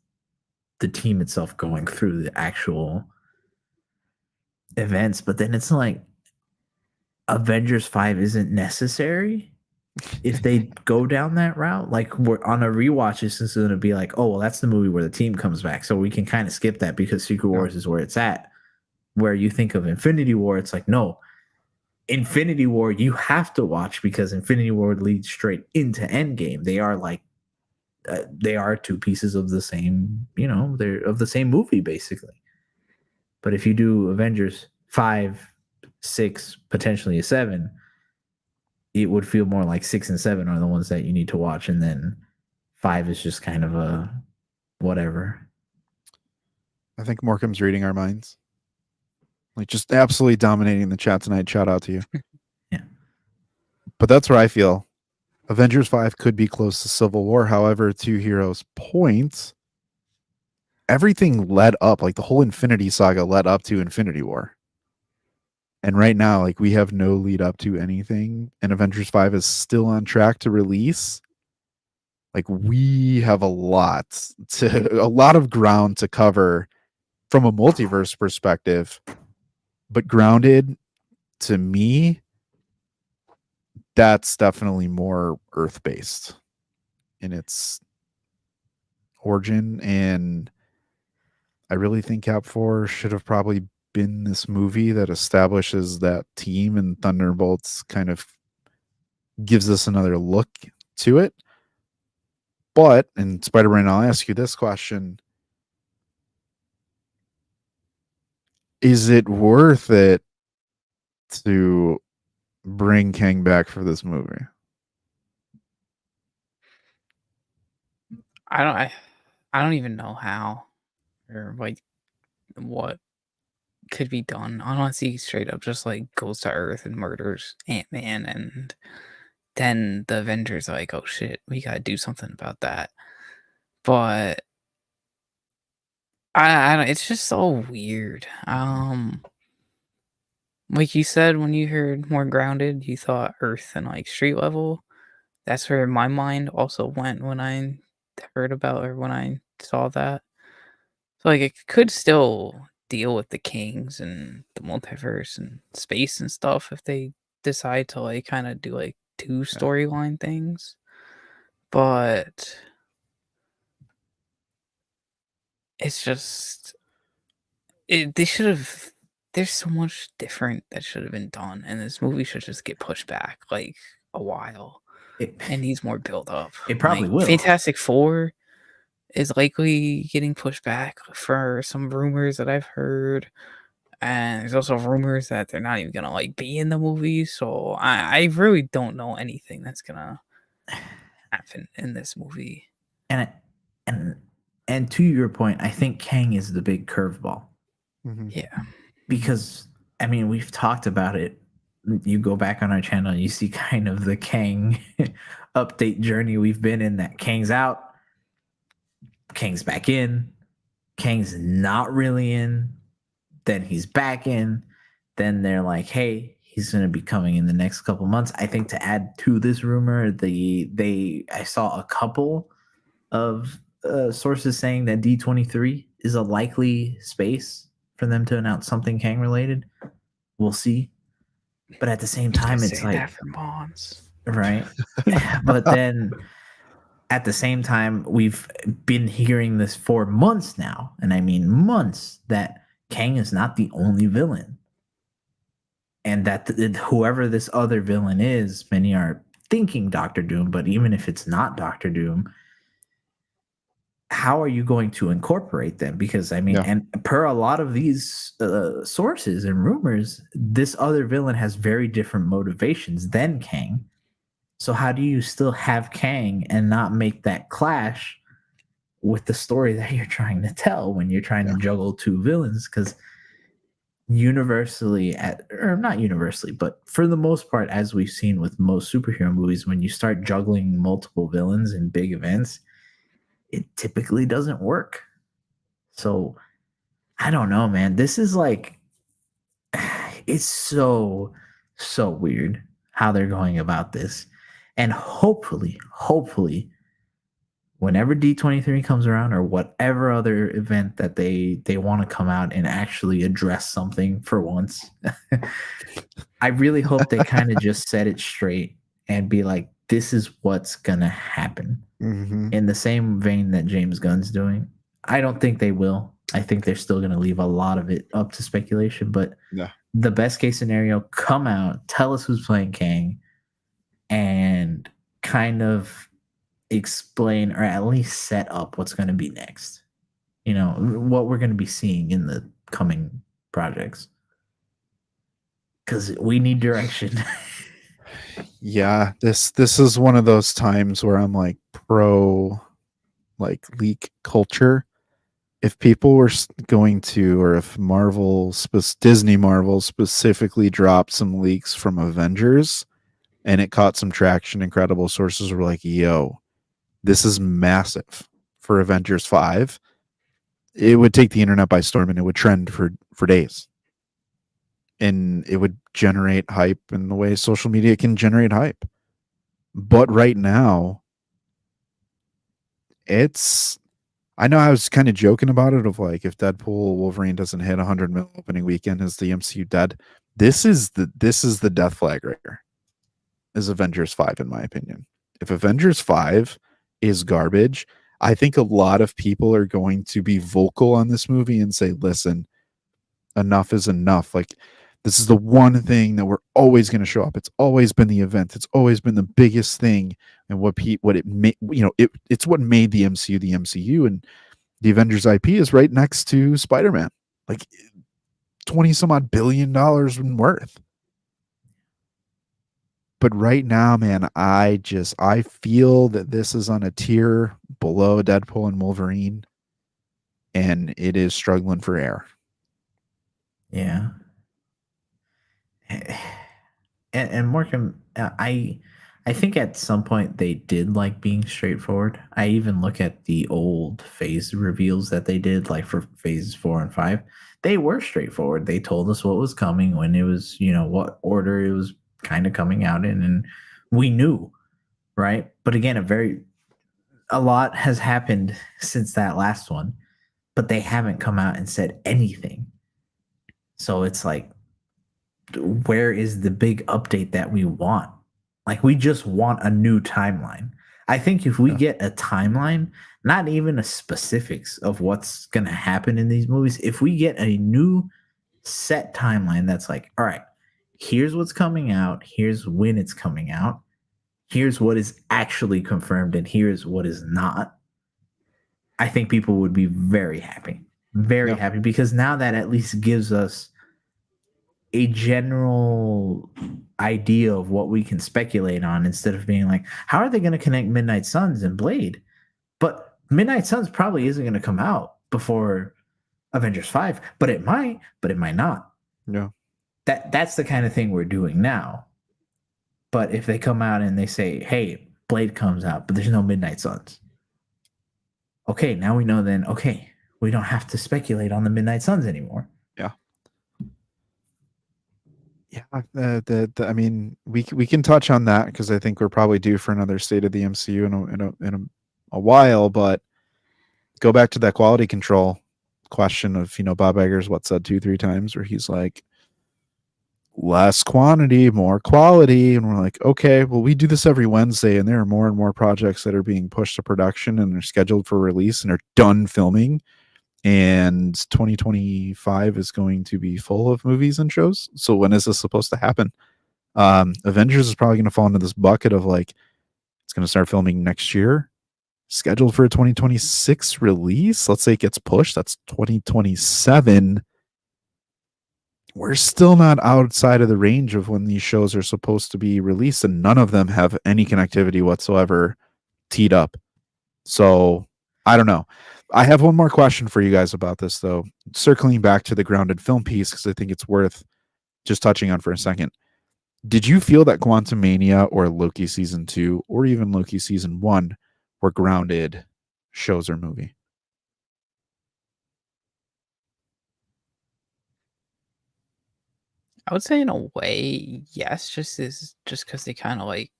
the team itself going through the actual events. But then it's like Avengers 5 isn't necessary if they go down that route. Like, we're on a rewatch, it's just going to be like, oh, well, that's the movie where the team comes back. So we can kind of skip that because Secret Wars is where it's at. Where you think of Infinity War, it's like, no, Infinity War you have to watch because Infinity War leads straight into Endgame. They are like, they are two pieces of the same, they're of the same movie basically. But if you do Avengers 5 6, potentially a 7, it would feel more like 6 and 7 are the ones that you need to watch, and then 5 is just kind of a whatever. I think Morecambe's reading our minds. Like, just absolutely dominating the chat tonight. Shout out to you. Yeah. But that's where I feel Avengers 5 could be close to Civil War. However, to Hero's point, everything led up, like the whole Infinity Saga led up to Infinity War. And right now, like, we have no lead up to anything, and Avengers 5 is still on track to release. Like, we have a lot of ground to cover from a multiverse perspective. But Grounded, to me, that's definitely more Earth-based in its origin, and I really think Cap 4 should have probably been this movie that establishes that team, and Thunderbolts kind of gives us another look to it. But, and Spider-Man, I'll ask you this question. Is it worth it to bring Kang back for this movie? I don't even know how or like what could be done. Honestly, straight up just like goes to Earth and murders Ant-Man, and then the Avengers are like, oh shit, we gotta do something about that. But I don't, it's just so weird. Like you said, when you heard more Grounded, you thought Earth and like street level. That's where my mind also went when I heard about or when I saw that. So like it could still deal with the kings and the multiverse and space and stuff if they decide to like kind of do like two storyline things. But it's just they should have, there's so much different that should have been done, and this movie should just get pushed back like a while. It needs more build up. It probably like, will. Fantastic Four is likely getting pushed back for some rumors that I've heard. And there's also rumors that they're not even gonna like be in the movie. So I really don't know anything that's gonna happen in this movie. And to your point, I think Kang is the big curveball. Mm-hmm. Yeah. Because I mean, we've talked about it. You go back on our channel, you see kind of the Kang update journey we've been in. That Kang's out, Kang's back in, Kang's not really in, then he's back in, then they're like, hey, he's going to be coming in the next couple months. I think to add to this rumor, I saw a couple of sources saying that D23 is a likely space for them to announce something Kang related. We'll see. But at the same time, it's like, that for Bonds. Right. But then at the same time, we've been hearing this for months now, and I mean months, that Kang is not the only villain. And that whoever this other villain is, many are thinking Doctor Doom, but even if it's not Doctor Doom, how are you going to incorporate them? Because I mean, and per a lot of these sources and rumors, this other villain has very different motivations than Kang. So how do you still have Kang and not make that clash with the story that you're trying to tell when you're trying to juggle two villains? Because universally, or not universally, but for the most part, as we've seen with most superhero movies, when you start juggling multiple villains in big events, it typically doesn't work. So I don't know, man. This is like, it's so weird how they're going about this. And hopefully, whenever D23 comes around, or whatever other event that they want to come out and actually address something for once, I really hope they kind of just set it straight and be like, this is what's gonna happen. In the same vein that James Gunn's doing. I don't think they will. I think they're still going to leave a lot of it up to speculation, but the best case scenario, come out, tell us who's playing Kang, and kind of explain, or at least set up what's going to be next. You know, what we're going to be seeing in the coming projects. because we need direction. Yeah, this is one of those times where I'm like pro like leak culture. If people were going to, or if Disney Marvel specifically dropped some leaks from Avengers and it caught some traction, incredible sources were like, yo, this is massive for Avengers 5. It would take the internet by storm and it would trend for days. And it would generate hype in the way social media can generate hype. But right now, I know I was kind of joking about it of like, if Deadpool Wolverine doesn't hit 100 mil opening weekend, is the MCU dead? This is the death flag right here. Is Avengers 5 in my opinion. If Avengers 5 is garbage, I think a lot of people are going to be vocal on this movie and say, listen, enough is enough. Like, this is the one thing that we're always going to show up. It's always been the event. It's always been the biggest thing, and it's what made the MCU the MCU. And the Avengers IP is right next to Spider-Man, like 20 some odd $1 billion in worth. But right now, man, I feel that this is on a tier below Deadpool and Wolverine, and it is struggling for air. Yeah. And Morgan, I think at some point they did like being straightforward. I even look at the old phase reveals that they did, like for phases 4 and 5. They were straightforward. They told us what was coming, when it was, what order it was kind of coming out in, and we knew, right? But again, a lot has happened since that last one, but they haven't come out and said anything. So it's like, where is the big update that we want? Like, we just want a new timeline. I think if we get a timeline, not even a specifics of what's going to happen in these movies, if we get a new set timeline that's like, all right, here's what's coming out, here's when it's coming out, here's what is actually confirmed, and here's what is not, I think people would be very happy. Very happy, because now that at least gives us a general idea of what we can speculate on, instead of being like, how are they going to connect Midnight Suns and Blade? But Midnight Suns probably isn't going to come out before Avengers 5, but it might not. Yeah. That's the kind of thing we're doing now. But if they come out and they say, hey, Blade comes out, but there's no Midnight Suns. Okay, now we know then, okay, we don't have to speculate on the Midnight Suns anymore. Yeah. Yeah, I mean, we can touch on that, because I think we're probably due for another State of the MCU in a while. But go back to that quality control question of, Bob Iger's said 2-3 times, where he's like, less quantity, more quality, and we're like, okay, well, we do this every Wednesday, and there are more and more projects that are being pushed to production and are scheduled for release and are done filming. And 2025 is going to be full of movies and shows. So when is this supposed to happen? Avengers is probably going to fall into this bucket of like, it's going to start filming next year, scheduled for a 2026 release. Let's say it gets pushed, that's 2027. We're still not outside of the range of when these shows are supposed to be released, and none of them have any connectivity whatsoever teed up. So I don't know. I have one more question for you guys about this, though, circling back to the grounded film piece, because I think it's worth just touching on for a second. Did you feel that Quantumania or Loki season 2 or even Loki season 1 were grounded shows or movie? I would say in a way, yes, just because they kind of like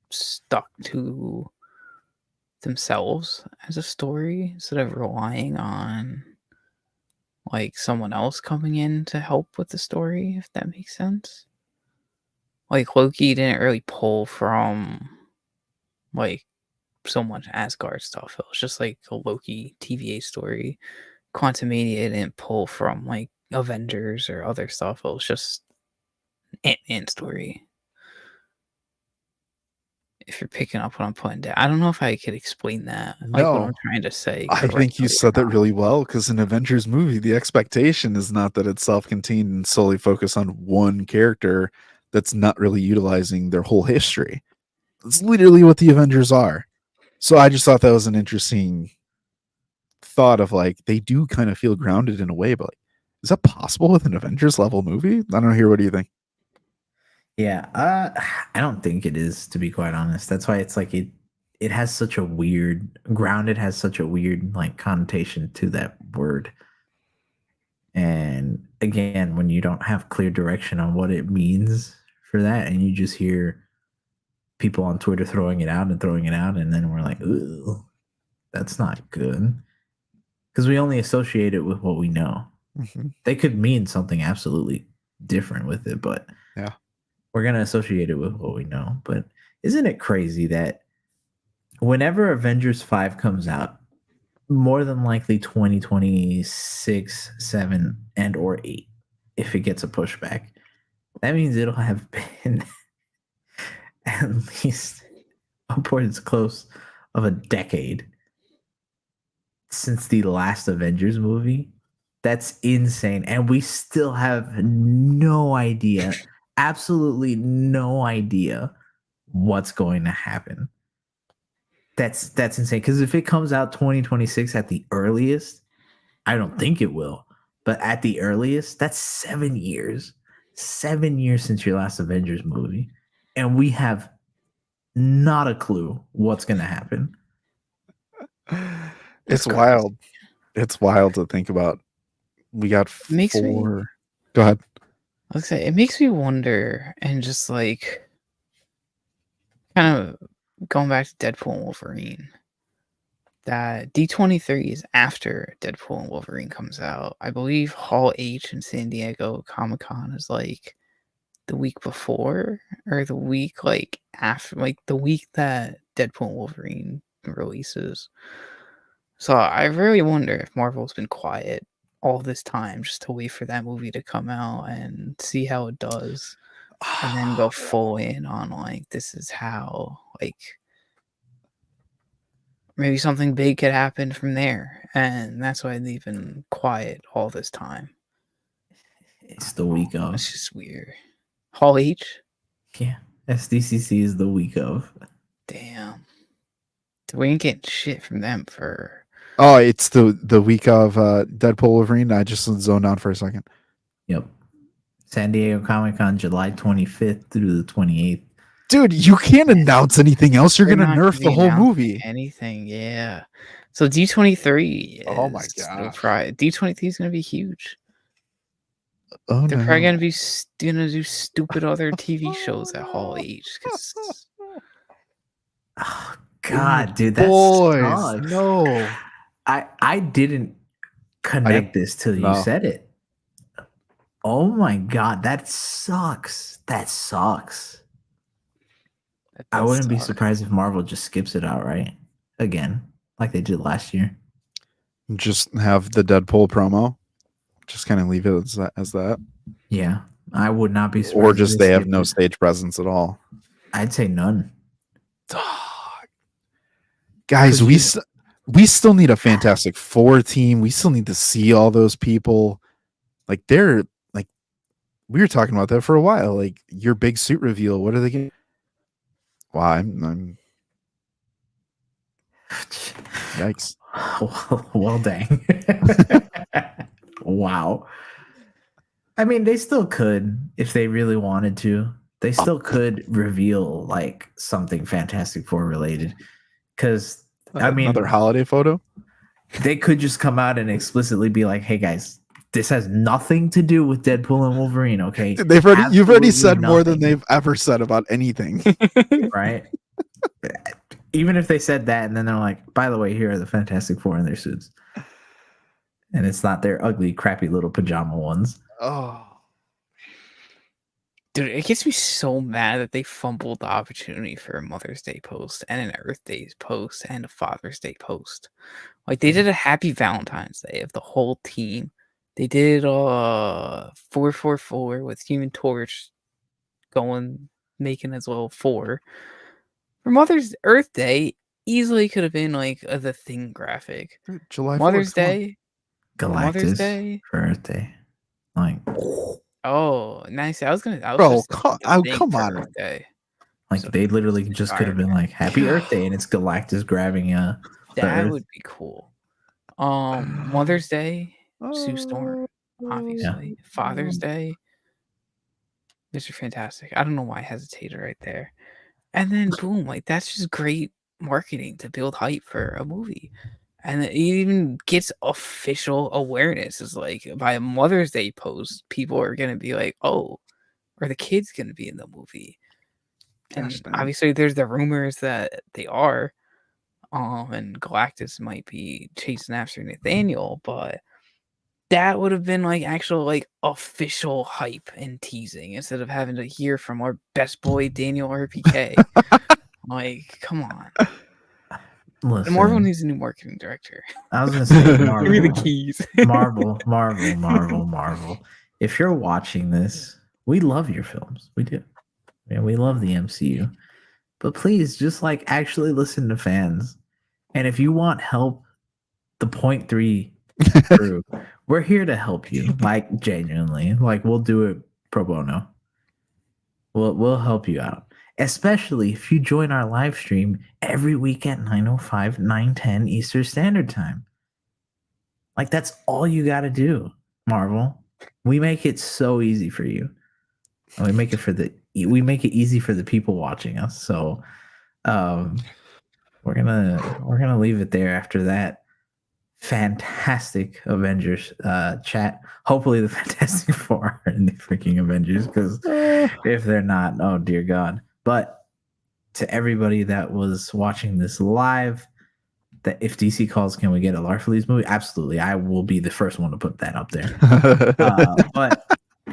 stuck to themselves as a story instead of relying on like someone else coming in to help with the story, if that makes sense. Like Loki didn't really pull from like so much Asgard stuff. It was just like a Loki TVA story. Quantumania didn't pull from like Avengers or other stuff. It was just Ant-Man story. if you're picking up what I'm putting down. I don't know if I could explain that, like what I'm No, trying to say I think you correctly or said that not. really well because in Avengers movie, the expectation is not that it's self-contained and solely focused on one character that's not really utilizing their whole history. It's literally what the Avengers are. So I just thought that was an interesting thought of like they do kind of feel grounded in a way, but like, is that possible with an Avengers level movie? I don't know here. What do you think? Yeah, I don't think it is, to be quite honest. That's why it's like it has such a weird grounded has such a weird like connotation to that word. And again, when you don't have clear direction on what it means for that, and you just hear people on Twitter throwing it out and throwing it out, and then we're like, ooh, that's not good. Because we only associate it with what we know. Mm-hmm. They could mean something absolutely different with it, but Yeah. we're going to associate it with what we know. But isn't it crazy that whenever Avengers 5 comes out, more than likely 2026, 7, and or 8, if it gets a pushback, that means it'll have been at least upwards close of a decade since the last Avengers movie. That's insane. And we still have no idea, absolutely no idea what's going to happen. That's insane. Because if it comes out 2026 at the earliest, I don't think it will. But at the earliest, that's 7 years. 7 years since your last Avengers movie. And we have not a clue what's going to happen. It's wild. It's wild to think about. We got Makes me- 4. Go ahead. Like I say, it makes me wonder, and just like kind of going back to Deadpool and Wolverine, that D23 is after Deadpool and Wolverine comes out. I believe Hall H in San Diego Comic-Con is like the week before, or the week like after, like the week that Deadpool and Wolverine releases. So I really wonder if Marvel's been quiet all this time just to wait for that movie to come out and see how it does, and then go full in on like this is how, like maybe something big could happen from there, and that's why they've been quiet all this time. It's the week of. It's just weird. Hall H? Yeah. SDCC is the week of. Damn. We ain't getting shit from them for... Oh, it's the week of Deadpool Wolverine. I just zoned out for a second. Yep. San Diego Comic-Con, July 25th through the 28th. Dude, you can't announce anything else. You're gonna nerf the whole movie. Anything, yeah. So D23 Oh my is gosh. D23 is gonna be huge. Oh They're no. probably gonna be gonna do stupid other TV shows at Hall H. Oh God, dude, that's boys. No. I didn't connect this till you said it. Oh my God, that sucks. That sucks. I wouldn't be surprised if Marvel just skips it outright again, like they did last year. Just have the Deadpool promo. Just kind of leave it as that. Yeah, I would not be surprised. Or just they have no stage presence at all. I'd say none. Guys, we still need a Fantastic Four team. We still need to see all those people. Like they're like we were talking about that for a while. Like your big suit reveal. What are they getting? Wow, I'm yikes. Well, dang. Wow. I mean, they still could if they really wanted to. They still could reveal like something Fantastic Four related. Because I mean, another holiday photo. They could just come out and explicitly be like, "Hey guys, this has nothing to do with Deadpool and Wolverine." Okay, you've already said more than they've ever said about anything, right? Even if they said that, and then they're like, "By the way, here are the Fantastic Four in their suits," and it's not their ugly, crappy little pajama ones. Oh. Dude, it gets me so mad that they fumbled the opportunity for a Mother's Day post and an Earth Day post and a Father's Day post. Like they did a Happy Valentine's Day of the whole team. They did 444 with Human Torch making as well 4. For Earth Day, easily could have been like the Thing graphic. Dude, July 4th. Mother's come on. Day, Mother's Galactus Day. for Earth Day. Like, Oh, nice. I was Bro, just thinking the Thing come for on. Earth Day. like So they literally just just could have fire been like Happy Earth Day, and it's Galactus grabbing the That Earth. would be cool. Mother's Day, Sue Storm, obviously. Father's Day, Mr. Fantastic. I don't know why I hesitated right there. And then boom, like that's just great marketing to build hype for a movie. And it even gets official awareness. It's like by a Mother's Day post, people are gonna be like, oh, are the kids gonna be in the movie? And Gosh dang. obviously there's the rumors that they are. And Galactus might be chasing after Nathaniel, but that would have been like actual like official hype and teasing instead of having to hear from our best boy Daniel RPK. Like, come on. Listen, Marvel needs a new marketing director. I was gonna say Marvel. Give me the keys. Marvel. If you're watching this, we love your films. We do. And we love the MCU. But please just like actually listen to fans. And if you want help, the Point 3 crew, we're here to help you. Like genuinely. Like we'll do it pro bono. We'll help you out. Especially if you join our live stream every week at 9:05, 9:10 Eastern Standard Time. Like that's all you got to do, Marvel. We make it so easy for you. And we make it easy for the people watching us. So we're gonna leave it there after that fantastic Avengers chat. Hopefully the Fantastic Four are in the freaking Avengers, because if they're not, oh dear God. But to everybody that was watching this live, that if DC calls, can we get a Larfleeze movie? Absolutely. I will be the first one to put that up there. But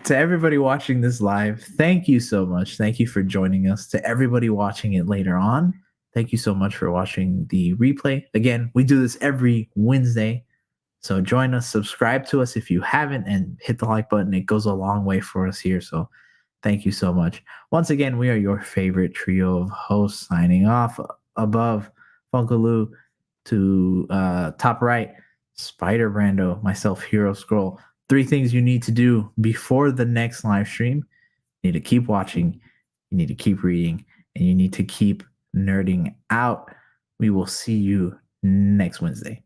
to everybody watching this live, thank you so much. Thank you for joining us. To everybody watching it later on, thank you so much for watching the replay. Again, we do this every Wednesday. So join us, subscribe to us if you haven't, and hit the like button. It goes a long way for us here. So thank you so much. Once again, we are your favorite trio of hosts signing off. Above, Funkaloo, to top right, Spider Brando, myself, Hero Scroll. 3 things you need to do before the next live stream. You need to keep watching, you need to keep reading, and you need to keep nerding out. We will see you next Wednesday.